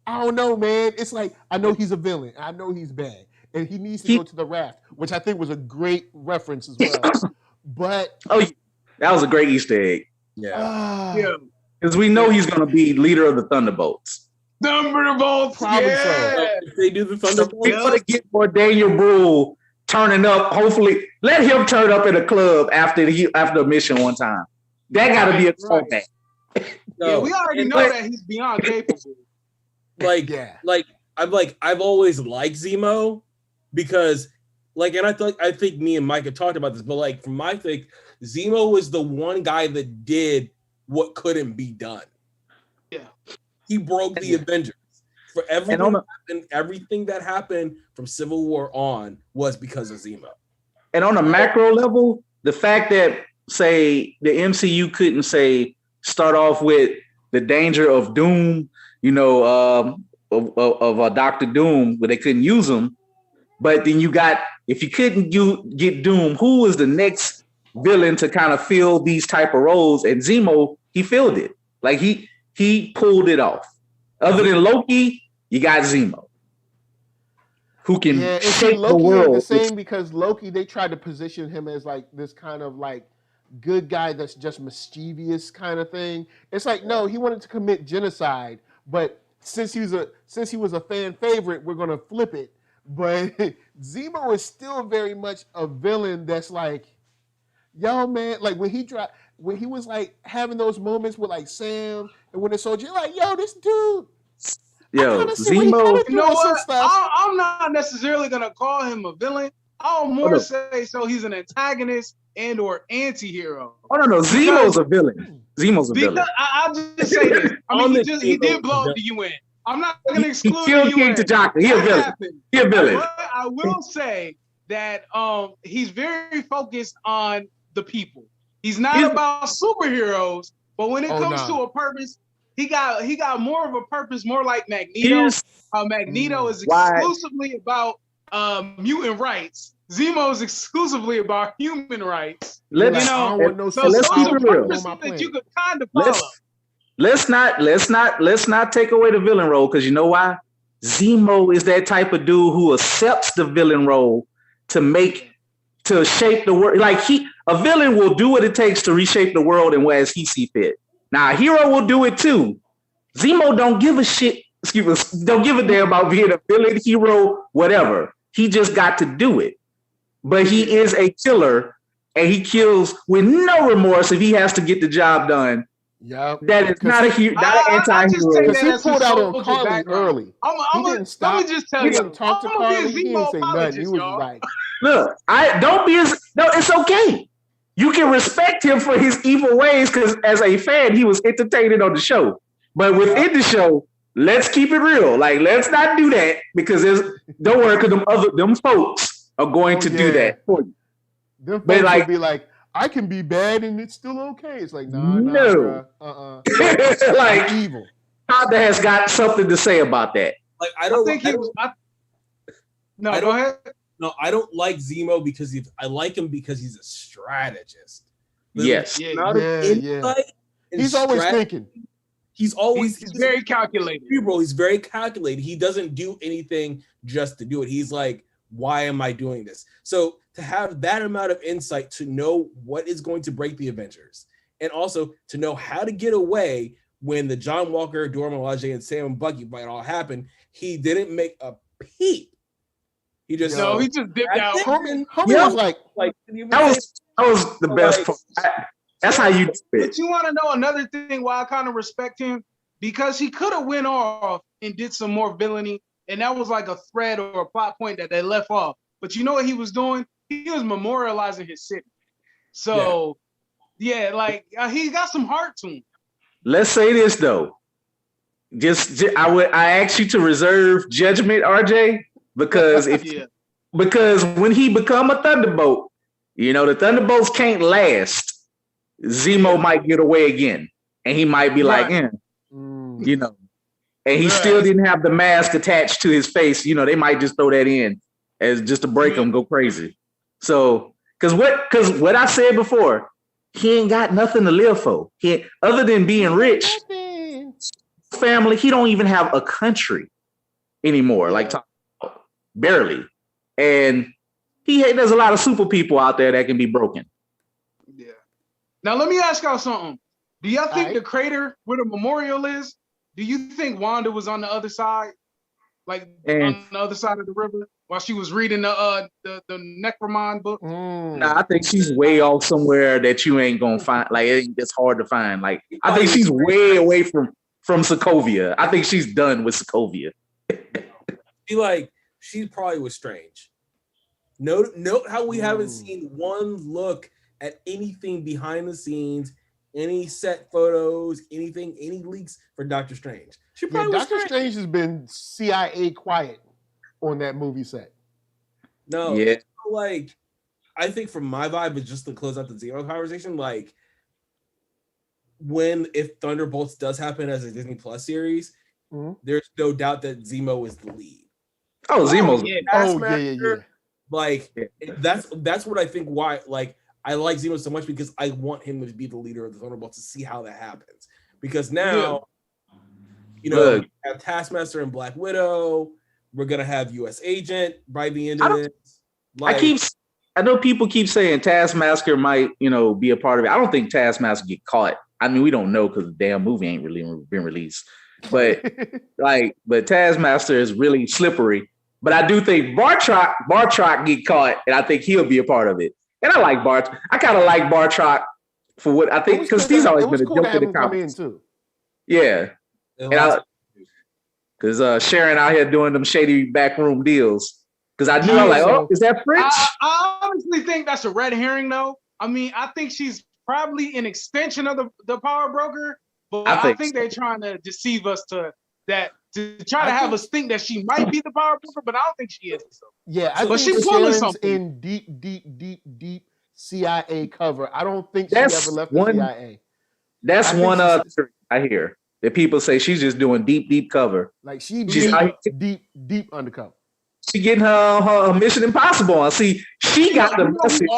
I don't know, man. It's like I know he's a villain. I know he's bad, and he needs to go to the raft, which I think was a great reference as well. But
that was a great Easter egg.
Yeah,
because we know he's going to be leader of the Thunderbolts.
Probably so.
If they do the Thunderbolts,
we're going to get more Daniel Brühl turning up. Hopefully, let him turn up in a club after a mission one time. That got to be a callback.
Yeah, we already know that he's beyond capable.
I've always liked Zemo because, and I think me and Mike have talked about this, but from my take, Zemo was the one guy that did what couldn't be done.
Yeah,
he broke the Avengers. For everything that happened from Civil War on was because of Zemo.
And on a macro level, the fact that say the MCU couldn't start off with the danger of Doom, of Dr. Doom, where they couldn't use him. But then if you couldn't get Doom, who was the next villain to kind of fill these type of roles? And Zemo, he filled it. Like he pulled it off. Other than Loki, you got Zemo, who can shape the world.
The same because Loki, they tried to position him as this kind of good guy that's just mischievous kind of thing. It's no, he wanted to commit genocide, but since he was a fan favorite, we're gonna flip it. But Zemo is still very much a villain that's yo man, when he was having those moments with Sam and Winter Soldier, you're yo, this dude.
Yo, Zemo.
You know what? I'm not necessarily gonna call him a villain. I'll more say he's an antagonist and or anti-hero.
Oh no, Zemo's a villain. Zemo's a villain.
I'll just say this. I mean, he did blow up the UN. I'm not gonna exclude
he killed
the UN.
King T'Chaka. He a villain. He a villain.
But I will say that he's very focused on the people. He's not about superheroes, but when it comes to a purpose, he got more of a purpose, more like Magneto. Magneto is exclusively about mutant rights. Zemo is exclusively about human rights.
Let's
those are purposes that you could kind of follow.
Let's not take away the villain role, because you know why? Zemo is that type of dude who accepts the villain role to shape the world. A villain will do what it takes to reshape the world and as he see fit. Now, a hero will do it too. Zemo don't give a shit. Don't give a damn about being a villain, hero, whatever. He just got to do it. But he is a killer, and he kills with no remorse if he has to get the job done.
Yeah,
that is not an anti-hero.
Because he pulled out on Carly early.
He didn't stop. Let me just tell you.
He didn't talk to Carly. He didn't say nothing. He was
look, it's okay. You can respect him for his evil ways because as a fan, he was entertaining on the show. But within the show, let's keep it real. Let's not do that because don't worry, because them folks are going to do that for you.
Them folks will be I can be bad and it's still okay. It's no.
Evil. Honda has got something to say about that.
Go ahead.
No, I don't like Zemo because I like him because he's a strategist.
Yes.
He's
always thinking.
He's
very calculated.
He's very calculated. He doesn't do anything just to do it. He's why am I doing this? So to have that amount of insight to know what is going to break the Avengers and also to know how to get away when the John Walker, Dora Milaje, and Sam and Bucky fight all happened, he didn't make a peep. He just
dipped out.
Homie was
that was the best part. That's how you do it.
But you want to know another thing why I kind of respect him? Because he could have went off and did some more villainy, and that was a thread or a plot point that they left off. But you know what he was doing? He was memorializing his city. So, he got some heart to him.
Let's say this though. I ask you to reserve judgment, RJ, because because when he become a Thunderbolt, the Thunderbolts can't last. Zemo might get away again, and he might be like, and he still didn't have the mask attached to his face. They might just throw that in as just to break him, go crazy. So, because what I said before, he ain't got nothing to live for. Other than being rich, family, he don't even have a country anymore. Barely. And there's a lot of super people out there that can be broken.
Yeah. Now let me ask y'all something. Do y'all think the crater where the memorial is? Do you think Wanda was on the other side, on the other side of the river, while she was reading the Necromon book?
Nah, I think she's way off somewhere that you ain't gonna find. It's hard to find. I think she's way away from Sokovia. I think she's done with Sokovia.
She probably was Strange. Note how we haven't seen one look at anything behind the scenes, any set photos, anything, any leaks for Doctor Strange. She probably was
Doctor Strange has been CIA quiet on that movie set.
No, it's I think from my vibe, but just to close out the Zemo conversation, if Thunderbolts does happen as a Disney Plus series, there's no doubt that Zemo is the lead.
Oh, Zemo's
that's what I think. Why I like Zemo so much, because I want him to be the leader of the Thunderbolts to see how that happens. Because now, we have Taskmaster and Black Widow. We're gonna have U.S. Agent by the end of this.
I know people keep saying Taskmaster might, be a part of it. I don't think Taskmaster get caught. I mean, we don't know because the damn movie ain't really been released. But but Taskmaster is really slippery. But I do think Bartrock get caught, and I think he'll be a part of it. And I like Bartrock. I kind of like Bartrock for what I think, because he's always been a joke in the comics. Yeah. Because Sharon out here doing them shady backroom deals. Because I knew, is that French?
I honestly think that's a red herring, though. I mean, I think she's probably an extension of the power broker, but I think they're trying to deceive us to have us think that she might be the power broker, but I don't think she is. So.
Yeah, I think she's pulling something in deep CIA cover. I don't think she ever left the CIA.
That's one I hear that people say she's just doing deep cover.
She's deep undercover.
She getting her Mission Impossible on. See, she got the message.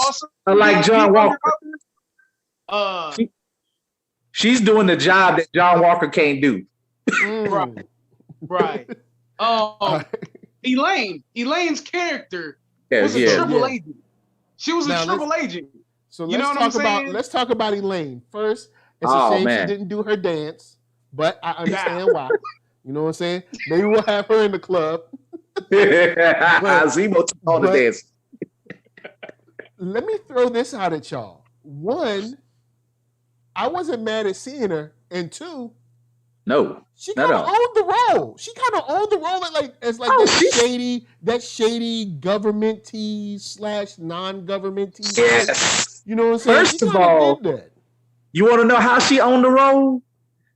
Like John Walker. She's doing the job that John Walker can't do.
Right. Elaine's character was a triple agent. She was a triple agent.
So let's talk about Elaine. First, it's a shame she didn't do her dance, but I understand why. You know what I'm saying? Maybe we'll have her in the club.
Zemo took all the dance.
Let me throw this out at y'all. One, I wasn't mad at seeing her, and two, she kind of owned the role. She kind of owned the role as that shady government-y / non-government-y.
Yes.
You know what I'm saying?
First of all, you want to know how she owned the role?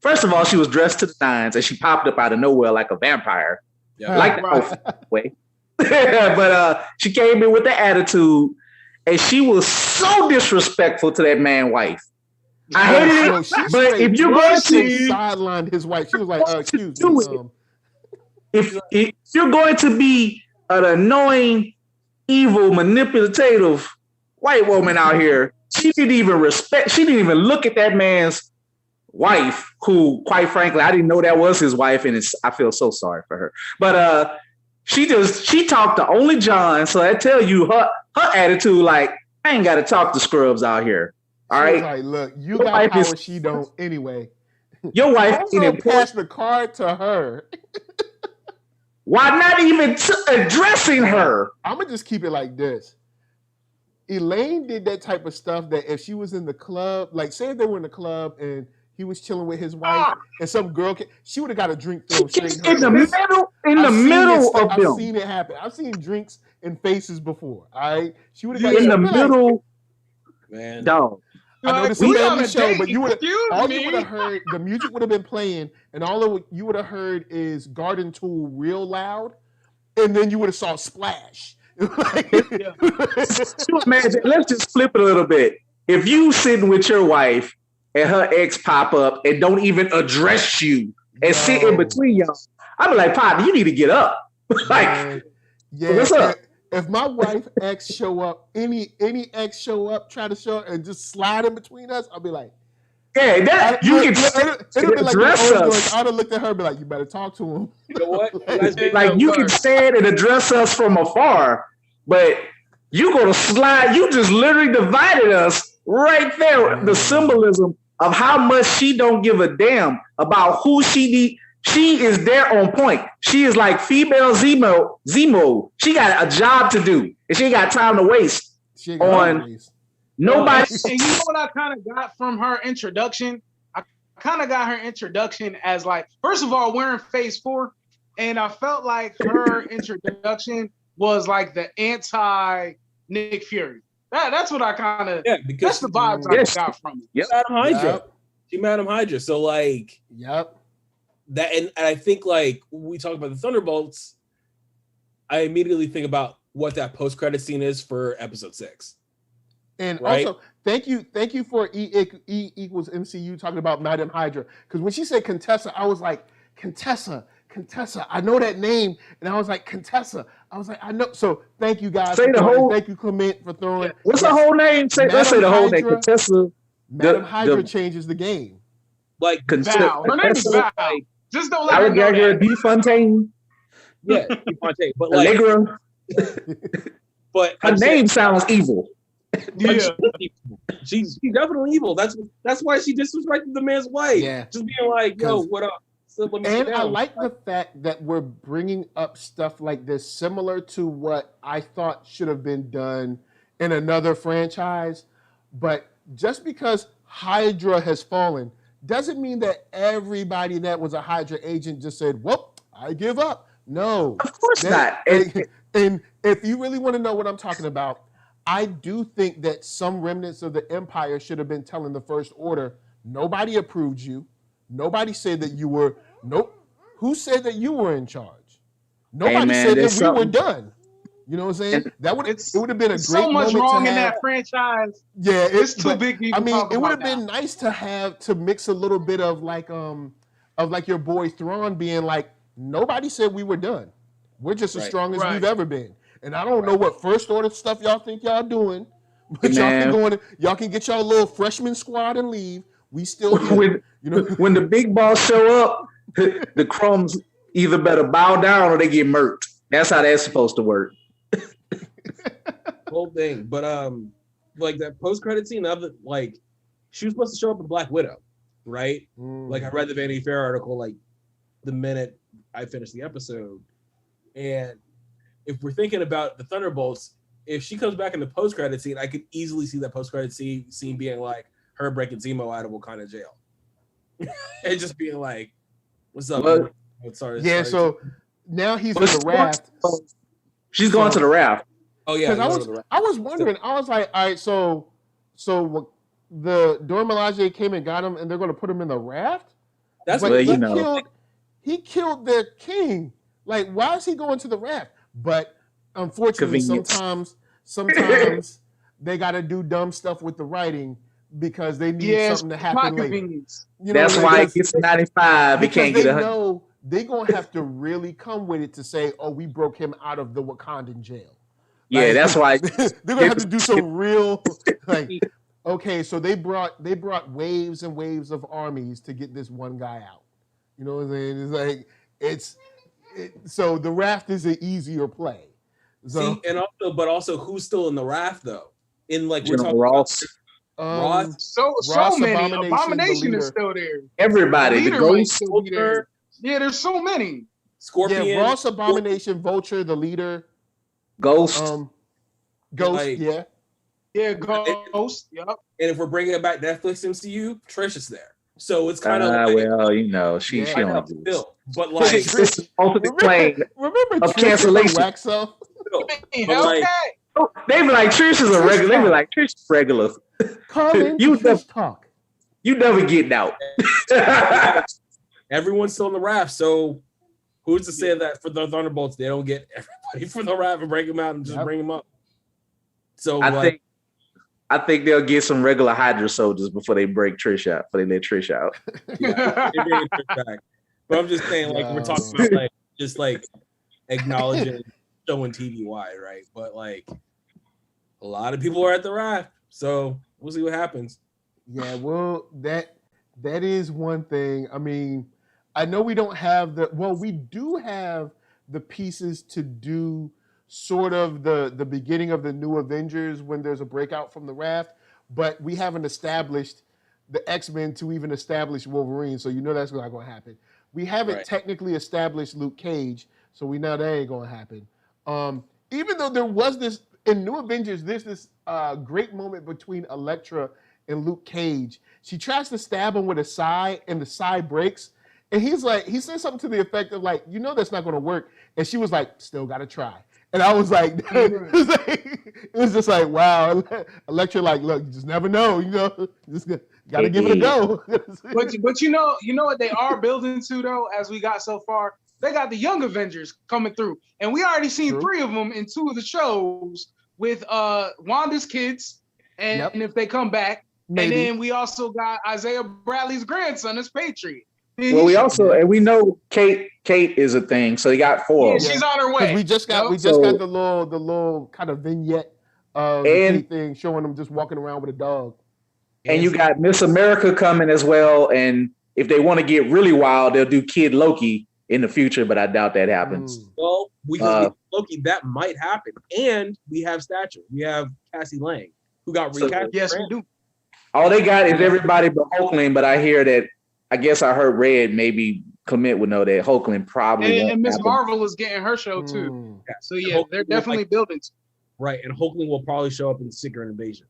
First of all, she was dressed to the nines, and she popped up out of nowhere like a vampire. Way. But she came in with the attitude, and she was so disrespectful to that man's wife. I hated it. But if you're going to
sideline his wife, she was like, "Excuse me."
If you're going to be an annoying, evil, manipulative white woman out here, she didn't even look at that man's wife, who, quite frankly, I didn't know that was his wife, and I feel so sorry for her. But she talked to only John, so I tell you her attitude, I ain't got to talk to scrubs out here. All right,
like, look, you got power, she don't anyway.
Your wife
didn't pass the card to her.
Why not even addressing her?
I'm gonna just keep it like this. Elaine did that type of stuff that if she was in the club, say if they were in the club and he was chilling with his wife and some girl, she would have got a drink thrown straight
in the middle of them.
I've seen it happen. I've seen drinks in faces before. All right, she would have got
in the middle.
Man,
dog.
I know this is a family show, but you would have heard the music would have been playing, and you would have heard is Garden Tool real loud, and then you would have saw splash.
Imagine, let's just flip it a little bit. If you sitting with your wife and her ex pop up and don't even address you and sit in between y'all, I'd be like, partner, you need to get up. Like, what's up?
If my wife ex show up, any ex show up, try to show up and just slide in between us, I'll be like,
yeah, that you can
it'll be like
address us.
I'd have looked at her and be like, you better talk to him.
You know what?
Like you can stand and address us from afar, but you gonna slide. You just literally divided us right there. The symbolism of how much she don't give a damn about who she need. She is there on point. She is like female Zemo. She got a job to do, and she ain't got time to waste on nobody.
And you know what I kind of got from her introduction? I kind of got her introduction as like, first of all, we're in phase 4, and I felt like her introduction was like the anti Nick Fury. That's what I kind of that's the vibes I got from it.
Madam Hydra. She Madam Hydra. So like, that, and I think like when we talk about the Thunderbolts, I immediately think about what that post-credit scene is for episode 6.
And also, thank you for E equals MCU talking about Madam Hydra. Because when she said Contessa, I was like, Contessa, I know that name. And I was like, Contessa. I was like, I know. So thank you guys.
Say the whole.
Thank you, Clement, for throwing.
What's the whole name? Let's say the whole name. Contessa.
Madam Hydra changes the game.
Like
Val. Her name is Val. Just don't let her know that.
DeFontaine.
Yeah, DeFontaine. But
like, Allegra.
But
her name sounds evil.
Yeah, she's definitely evil. That's why she disrespected the man's wife.
Yeah,
just being like, "Yo, what up?" So
and I like the fact that we're bringing up stuff like this, similar to what I thought should have been done in another franchise. But just because Hydra has fallen doesn't mean that everybody that was a Hydra agent just said, "Well, I give up." No,
of course not.
And if you really want to know what I'm talking about, I do think that some remnants of the Empire should have been telling the First Order, nobody approved you. Nobody said that you were, who said that you were in charge? Nobody said that we were done. You know what I'm saying?
It
would have been a great
so much
moment
wrong
to
in
have.
that franchise.
Yeah,
it's too big.
I mean, it would have been nice to mix a little bit of like your boy Thrawn being like, nobody said we were done. We're just as strong as we've ever been. And I don't know what First Order stuff y'all think y'all doing, but y'all can get y'all little freshman squad and leave. We still here.
When the big boss show up, the crumbs either better bow down or they get murked. That's how that's supposed to work.
Whole thing, but like that post-credit scene of it, like she was supposed to show up in Black Widow, right? Like I read the Vanity Fair article like the minute I finished the episode, and if we're thinking about the Thunderbolts, if she comes back in the post-credit scene, I could easily see that post-credit scene being like her breaking Zemo out of Wakanda jail. And just being like, what's up? Sorry.
So now he's in the raft.
She's going to the raft.
Oh, yeah.
I was wondering, I was like, all right, so the Dora Milaje came and got him and they're going to put him in the raft?
That's
what he killed their king. Like, why is he going to the raft? But unfortunately, sometimes they got to do dumb stuff with the writing because they need something to happen later.
That's why it gets 95. It can't get 100.
Know they're going to have to really come with it to say, oh, we broke him out of the Wakandan jail.
Yeah, like, that's why.
They're going to have to do some real, like, okay, so they brought waves and waves of armies to get this one guy out. You know what I'm saying? It's like, so the raft is an easier play. So,
see, but also who's still in the raft though? In like
General Ross.
So many. Abomination is still there.
Everybody. The Ghost.
Yeah, there's so many.
Scorpion.
Yeah, Ross, Abomination, Vulture, the leader.
Ghost.
Ghost.
Yeah, Ghost. Yep.
And if we're bringing it back Netflix MCU, Trish is there. So it's kind of
well, she don't do this.
But like,
this ultimate plane of cancellation.
Wax off.
They be like, Trish is a regular. They be like, Trish is regular.
Talk.
You never getting out.
Everyone's still in the raft. So Who's to say that for the Thunderbolts they don't get everybody from the Raft and break them out and just bring them up? So
I think they'll get some regular Hydra soldiers before they break Trish out. Before they let Trish out.
Yeah, they bring Trish back. But I'm just saying, like we're talking about, like just like acknowledging showing TV wide, right? But like a lot of people are at the Raft, so we'll see what happens.
Yeah, well, that is one thing. I mean, I know we don't have we do have the pieces to do sort of the beginning of the new Avengers when there's a breakout from the Raft, but we haven't established the X-Men to even establish Wolverine, so you know that's not going to happen. We haven't technically established Luke Cage, so we know that ain't going to happen. Even though there was this, in New Avengers, there's this great moment between Elektra and Luke Cage. She tries to stab him with a sai, and the sai breaks. And he said something to the effect of like, you know that's not going to work. And she was like, still got to try. And I was like, it was just like, wow. Elektra, like, look, you just never know, you know, just got to give it a go.
but you know what they are building to though, as we got so far? They got the Young Avengers coming through. And we already seen 3 of them in 2 of the shows with Wanda's kids. And if they come back, maybe. And then we also got Isaiah Bradley's grandson as Patriot.
Well, we know Kate is a thing, so they got 4.
Yeah, she's on her way.
We just got the little kind of vignette of the Kate thing showing them just walking around with a dog.
And you got Miss America coming as well. And if they want to get really wild, they'll do Kid Loki in the future, but I doubt that happens.
Well, we can Loki, that might happen. And we have Stature. We have Cassie Lang, who got recast.
Yes, we do.
All they got is everybody but Hulkling, but I hear that, I guess I heard Red, maybe Clement would know that Hulkling probably
and Miss Marvel is getting her show too. Yeah. So yeah, they're definitely building.
Right, and Hulkling will probably show up in Secret Invasion.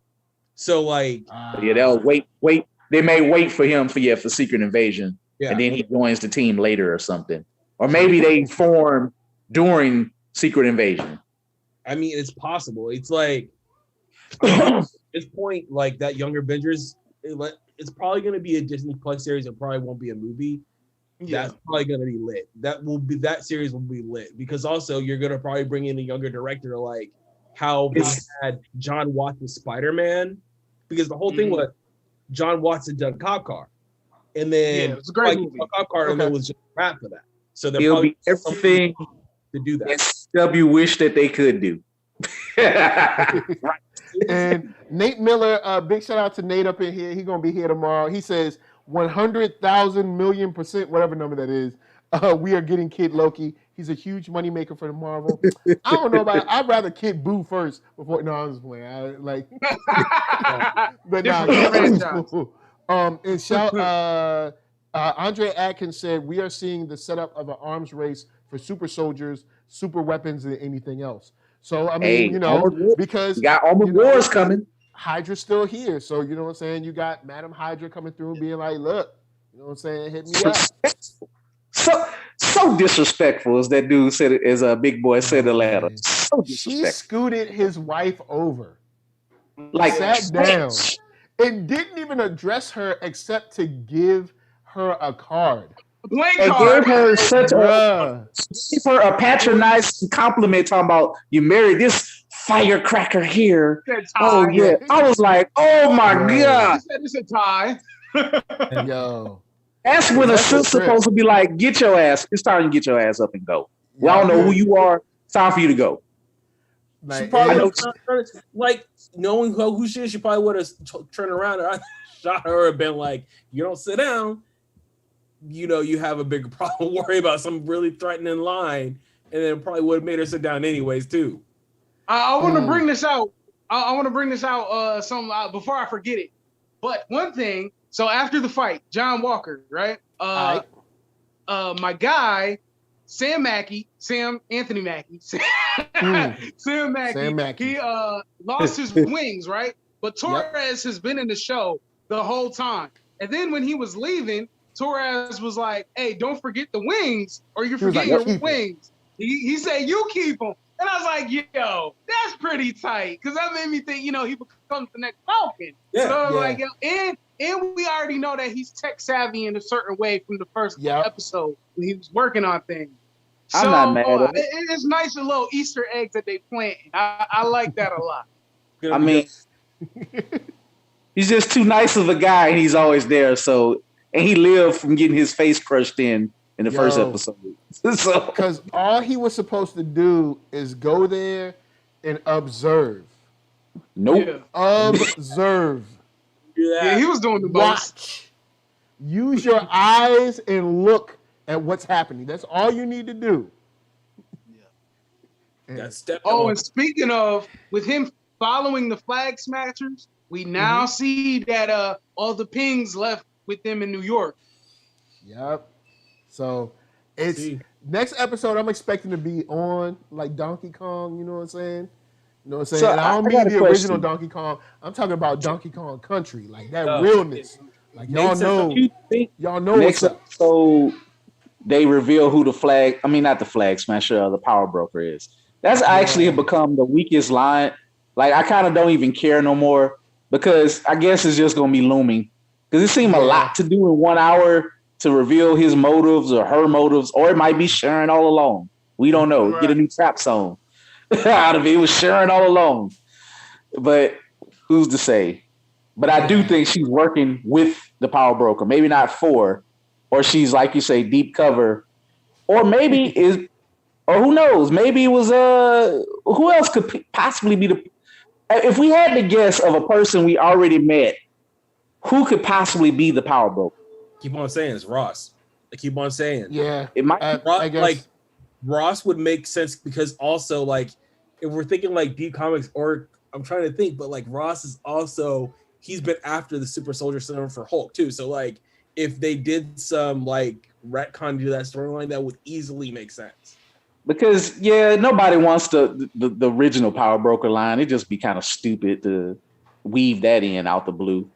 So like,
they'll wait. They may wait for him for Secret Invasion, and then he joins the team later or something, or maybe they form during Secret Invasion.
I mean, it's possible. It's like at this point, like that Younger Avengers. It's probably going to be a Disney Plus series. It probably won't be a movie. Yeah. That's probably going to be lit. That series will be lit because also you're going to probably bring in a younger director, like how they had John Watts with Spider-Man, because the whole thing was John Watts had done Cop Car, and then
it was a great movie.
Cop Car, and it was just rap for that. So
they'll probably be everything
to do that.
SW wish that they could do.
Right. And Nate Miller, big shout out to Nate up in here. He's gonna be here tomorrow. He says 100,000,000,000%, whatever number that is. We are getting Kid Loki. He's a huge money maker for the Marvel. I don't know about it. I'd rather Kid Boo first before. No, I'm just playing. But nah, cool. And shout Andre Atkins said we are seeing the setup of an arms race for super soldiers, super weapons, and anything else. So, I mean, because
you got Armored Wars coming.
Hydra's still here. So, you know what I'm saying? You got Madam Hydra coming through and being like, look, you know what I'm saying? Hit me up.
So disrespectful, as that dude said, as a big boy said the ladder. So
she scooted his wife over.
Like,
sat down and didn't even address her except to give her a card.
Blank
and
card.
gave her a patronizing compliment talking about you married this firecracker here. Oh yeah. I was like, oh my God.
He said it's a tie.
Yo.
That's when a sis supposed to be like, get your ass. It's time to get your ass up and go. We all know who you are. It's time for you to go.
She probably like knowing who she is, she probably would have turned around and shot her and been like, you don't sit down. You know, you have a bigger problem. Worry about some really threatening line, and then probably would have made her sit down anyways too.
I want to bring this out. I want to bring this out. Before I forget it. But one thing. So after the fight, John Walker, right? My guy, Anthony Mackie. Sam Mackie. He lost his wings, right? But Torres has been in the show the whole time. And then when he was leaving, Torres was like, hey, don't forget the wings or you forget your wings. He said, you keep them. And I was like, yo, that's pretty tight. Because that made me think, he becomes the next Falcon. Like, and we already know that he's tech savvy in a certain way from the first episode when he was working on things.
I'm not mad at it.
It's nice little Easter eggs that they plant. I like that a lot.
I mean, he's just too nice of a guy, and he's always there. So, and he lived from getting his face crushed in the first episode. So,
because all he was supposed to do is go there and observe.
Nope.
Yeah. Observe.
Yeah, he was doing the most.
Watch. Use your eyes and look at what's happening. That's all you need to do.
Yeah. That's definitely.
Oh, and speaking of, with him following the Flag Smashers, we now see that all the pings left with them in New York.
Yep. So it's next episode. I'm expecting to be on like Donkey Kong. You know what I'm saying? You know what I'm saying?
So
and I don't mean the original Donkey Kong. I'm talking about Donkey Kong Country, like that realness. Like y'all know.
Next episode, they reveal who not the Flag Smasher, the Power Broker is. That's actually become the weakest line. Like I kind of don't even care no more because I guess it's just gonna be looming. Because it seemed a lot to do in 1 hour to reveal his motives or her motives, or it might be Sharon all along. We don't know. Right. Get a new trap song out of it. It was Sharon all along. But who's to say? But I do think she's working with the Power Broker. Maybe not for, or she's, like you say, deep cover. Or maybe or who knows? Maybe it was, who else could possibly be if we had to guess of a person we already met, who could possibly be the Power Broker?
Keep on saying it's Ross. I keep on saying.
Yeah.
It might
I guess.
Like Ross would make sense because also like if we're thinking like deep comics, or I'm trying to think, but like Ross is also, he's been after the Super Soldier Syndrome for Hulk too. So like if they did some like retcon to that storyline, that would easily make sense.
Because nobody wants the original Power Broker line. It'd just be kind of stupid to weave that in out the blue.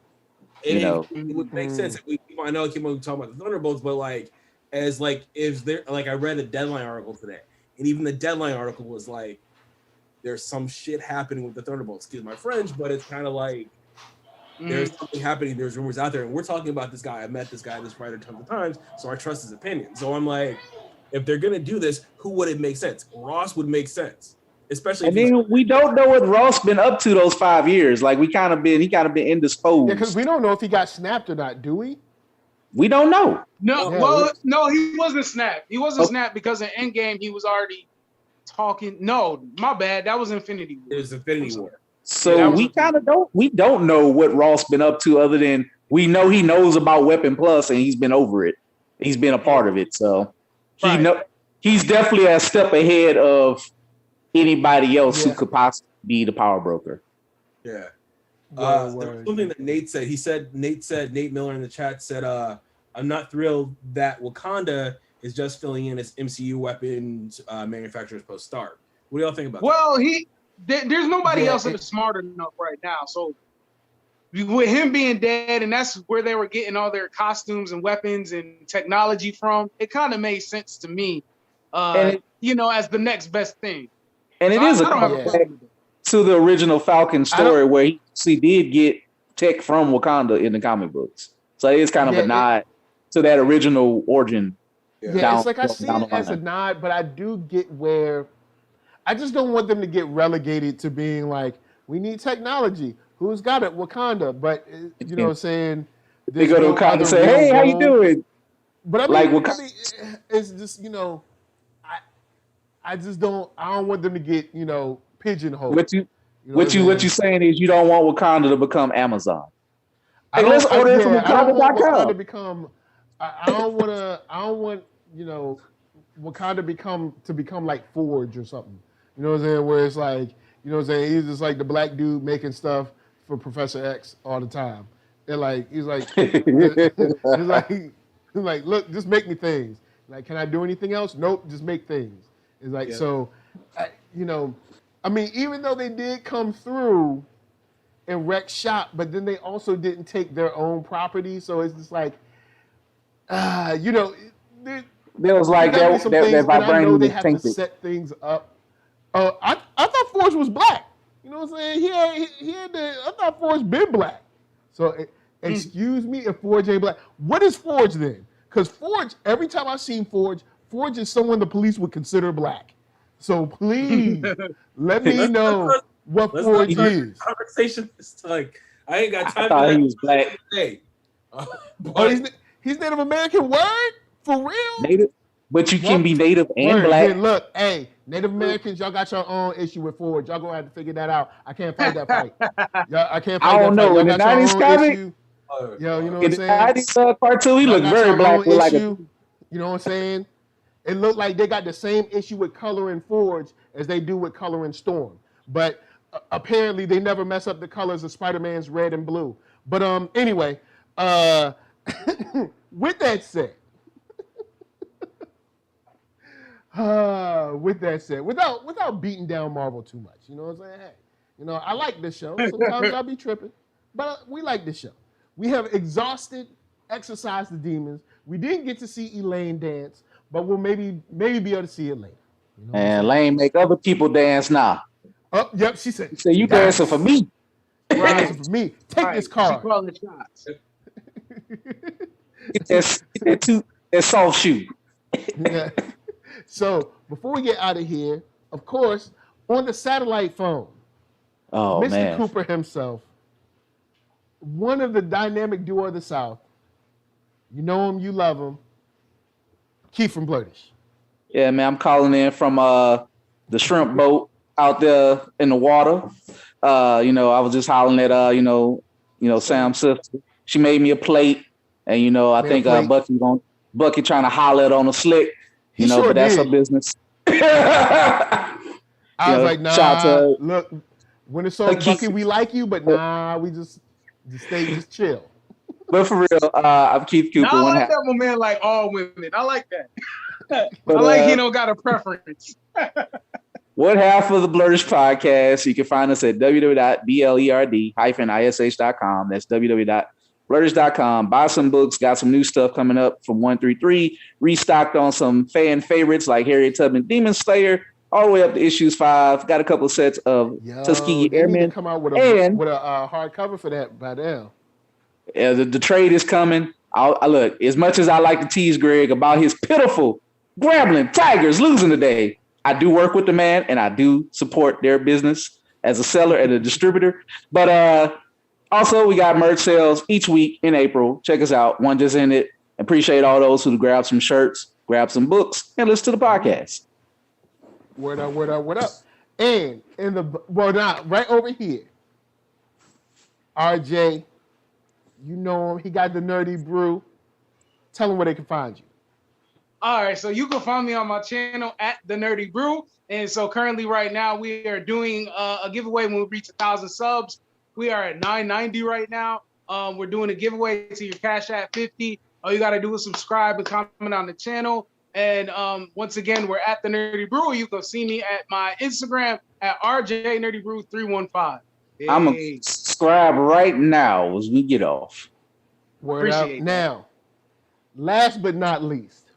It would make sense. I know I keep on talking about the Thunderbolts, but like as like if there, like I read a Deadline article today, and even the Deadline article was like, there's some shit happening with the Thunderbolts. Excuse my French, but it's kind of like there's something happening. There's rumors out there, and we're talking about this guy. I met this guy, this writer, tons of times, so I trust his opinion. So I'm like, if they're gonna do this, who would it make sense? Ross would make sense. Especially,
and then we don't know what Ross been up to those 5 years. Like he kind of been indisposed.
Yeah, because we don't know if he got snapped or not, do we?
We don't know.
No, he wasn't snapped. He wasn't snapped because in Endgame he was already talking. No, my bad. That was Infinity War.
It was Infinity War.
So we kind of don't know what Ross been up to other than we know he knows about Weapon Plus and he's been over it. He's been a part of it. So he's definitely a step ahead of anybody else who could possibly be the Power Broker.
Yeah. There was something that Nate said. Nate Miller in the chat said, I'm not thrilled that Wakanda is just filling in as MCU weapons manufacturers post-start. What do y'all think about that?
Well, there's nobody else that is smart enough right now. So with him being dead, and that's where they were getting all their costumes and weapons and technology from, it kind of made sense to me, as the next best thing.
And it is a callback to the original Falcon story where he did get tech from Wakanda in the comic books. So it is kind of a nod to that original origin.
Yeah, it's like I see it as a nod, but I do get where I just don't want them to get relegated to being like, we need technology. Who's got it? Wakanda. But, you know what I'm saying?
They go to Wakanda and say, hey, how you doing?
But I mean, it's just, I don't want them to get, pigeonholed.
What you saying is you don't want Wakanda to become Amazon.
I don't want Wakanda to become like Forge or something. You know what I'm saying? Where it's like, he's just like the black dude making stuff for Professor X all the time. And like he's like look, just make me things. Like, can I do anything else? Nope, just make things. It's like I mean, even though they did come through and wreck shop, but then they also didn't take their own property. So it's just like, there
was like that vibranium.
I know they have to set things up. I thought Forge was black. You know what I'm saying? I thought Forge been black. So excuse me if Forge ain't black. What is Forge then? Because Forge, every time I've seen Forge Forge is someone the police would consider black. So please let me know what Forge is.
Conversation is like, I ain't got time
I thought
for that.
he was black.
He's Native American. Word? For real?
Native, but you can be Native and
Word.
black.
Then look, hey, Native Americans, y'all got your own issue with Forge. Y'all gonna have to figure that out. I can't fight that fight. I can't fight
I don't know. In the 90s comic,
Yo, you know what
in
I'm
the
saying?
90s cartoon, he looked very black. With like
you know what I'm saying? It looked like they got the same issue with coloring Forge as they do with coloring Storm. But apparently they never mess up the colors of Spider-Man's red and blue. But anyway, with that said, without beating down Marvel too much, you know what I'm saying? Hey, you know, I like this show. Sometimes I'll be tripping, but we like this show. We have exorcised the demons. We didn't get to see Elaine dance, but we'll maybe be able to see it later. You know
and Lane make other people dance now.
Oh, yep, she said.
So you dancing for me?
Dancing for me. Take this card.
She calling the shots.
That soft shoe.
Yeah. So before we get out of here, of course, on the satellite phone, Mr.
Man.
Cooper himself, one of the dynamic duo of the South. You know him, you love him. Keith from Blurtish.
Yeah, man, I'm calling in from the shrimp boat out there in the water. You know, I was just hollering at Sam's sister. She made me a plate, and you know, I think Bucky trying to holler it on the slick. You know, but that's her business.
I was like, nah, look, when it's so Bucky, we like you, but nah, we just chill.
But for real, I'm Keith Cooper.
I like that my man like all women. I like that. But, I like he don't got a preference.
What half of the Blurtish podcast? You can find us at www.blerd-ish.com. That's www.blurtish.com. Buy some books. Got some new stuff coming up from 133. Restocked on some fan favorites like Harriet Tubman Demon Slayer, all the way up to issues 5. Got a couple of sets of Tuskegee Airmen.
Come out with a hardcover for that by now.
Yeah, the trade is coming. I look, as much as I like to tease Greg about his pitiful Grambling Tigers losing today, I do work with the man and I do support their business as a seller and a distributor. But also we got merch sales each week in April. Check us out. One just ended. Appreciate all those who grab some shirts, grab some books, and listen to the podcast.
Word up, word up, word up. And right over here, RJ, you know him. He got the Nerdy Brew. Tell them where they can find you.
All right, so you can find me on my channel at The Nerdy Brew. And so currently right now we are doing a giveaway when we reach 1,000 subs. We are at 990 right now. We're doing a giveaway to your Cash App 50. All you got to do is subscribe and comment on the channel. And once again, we're at The Nerdy Brew. You can see me at my Instagram at RJNerdyBrew315. Hey.
I'm going to subscribe right now as we get off.
Word up. Now, last but not least,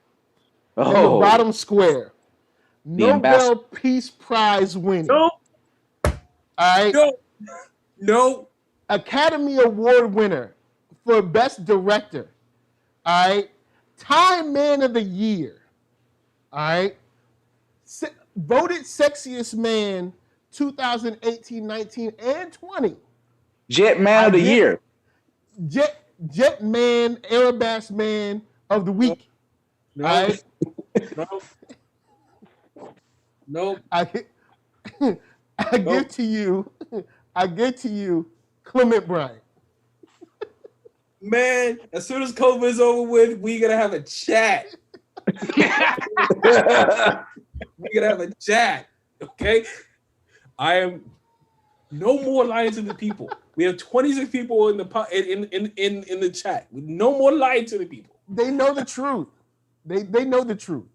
in the bottom square, Nobel Peace Prize winner.
Nope.
All right.
Nope.
Academy Award winner for Best Director. All right. Time Man of the Year. All right. Voted Sexiest Man 2018, 19, and 20.
Jet Man of the Year.
Jet Man, Arabass Man of the Week.
No.
Right?
Nope.
I give to you Clement Bryant.
Man, as soon as COVID is over with, we gonna have a chat. We're gonna have a chat. Okay. I am no more lying to the people. We have 26 people in the chat. No more lying to the people.
They know the truth. They know the truth.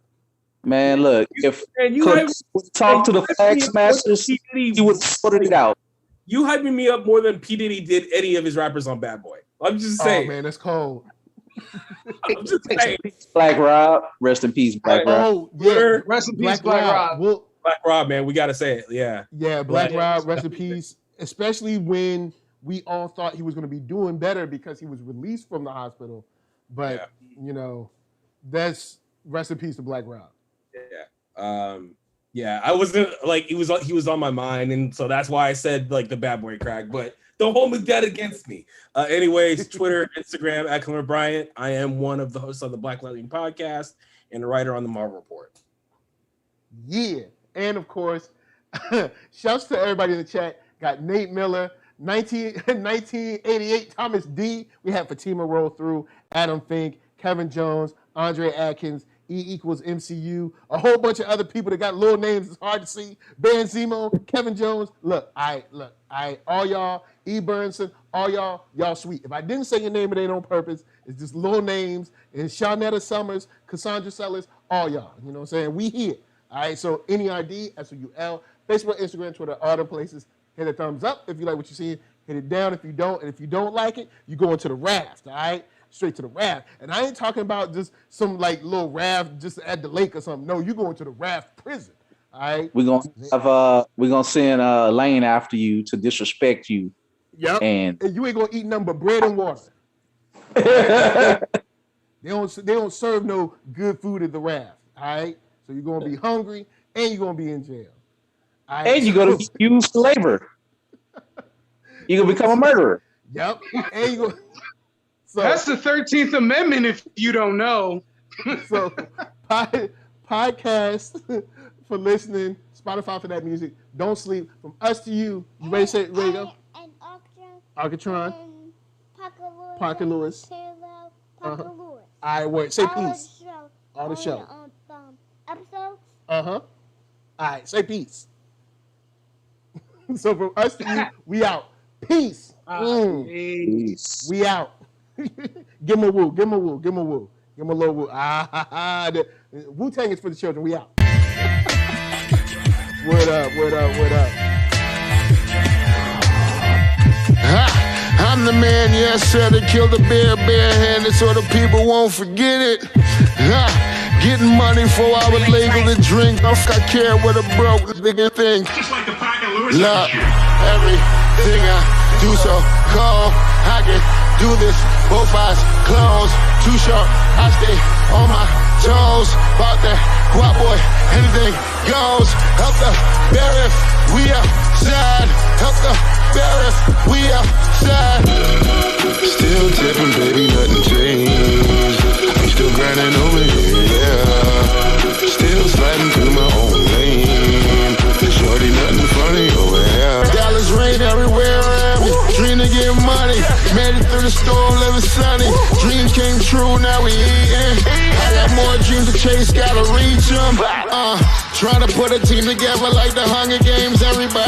Man, look, if you talk to the Flag Smashers, he would put it out.
You hyping me up more than P. Diddy did any of his rappers on Bad Boy. I'm just saying.
Oh man, that's cold.
I'm just saying.
Black Rob, rest in peace, Black Rob.
Oh yeah,
rest in peace, Black Rob.
Black Rob, man, we gotta say it. Yeah.
Yeah, Black Rob, rest in peace. Especially when we all thought he was going to be doing better because he was released from the hospital. But you know, that's Rest in peace to Black Rob.
Yeah. I wasn't like he was on my mind, and so that's why I said like the bad boy crack. But don't hold me dead against me. Anyways, Twitter, Instagram at Clement Bryant. I am one of the hosts of the Black Lightning podcast and a writer on the Marvel Report.
Yeah, and of course, shouts to everybody in the chat. Got Nate Miller, 1988, Thomas D. We had Fatima roll through, Adam Fink, Kevin Jones, Andre Atkins, E=MCU, a whole bunch of other people that got little names. It's hard to see. Ben Zemo, Kevin Jones. Look, all y'all, E. Burnson, all y'all sweet. If I didn't say your name, it ain't on purpose. It's just little names. And Shawnetta Summers, Cassandra Sellers, all y'all. You know what I'm saying? We here. All right, so NERD, SOUL, Facebook, Instagram, Twitter, all the places. Hit a thumbs up if you like what you see. Hit it down if you don't. And if you don't like it, you go into the raft, all right? Straight to the raft. And I ain't talking about just some like little raft just at the lake or something. No, you going to the raft prison, all right?
We're gonna send Lane after you to disrespect you.
Yep. And you ain't gonna eat nothing but bread and water. They don't serve no good food at the raft, all right? So you're gonna be hungry and you're gonna be in jail. Right?
And you're gonna be used for labor. You're gonna become a murderer.
Yep. And you so
that's the 13th Amendment if you don't know.
So podcast for listening, Spotify for that music. Don't sleep. From us to you. You ready to go?
And
Arcatron. Parker Lewis.
Parker Lewis.
All right, word. Say peace. All the show.
Episodes.
All right, say peace. So from us to you, we out. Peace.
Peace.
We out. Give him a woo. Give him a woo. Give him a woo. Give him a little woo. Wu-Tang is for the children. We out. Word up. Word up. Word up.
I'm the man, yes, sir, that killed the bare-handed so the people won't forget it. Getting money for our legal to drink. I care what a broke nigga think.
Just like the Parker Lewis.
Look, everything I do so cold. I can do this, both eyes closed. Too short, I stay on my toes. About that guap boy, anything goes. Help the barrier, we outside. Help the barrier, we outside. Still tipping, baby, nothing changed. I'm still grinding over here, yeah. Still sliding through my own lane. Shorty, nothing funny over here. Dallas rain everywhere around me. Dream to get money. Made it through the storm, living sunny. Dreams came true, now we eating. I got more dreams to chase, gotta reach them. Trying to put a team together like the Hunger Games. Everybody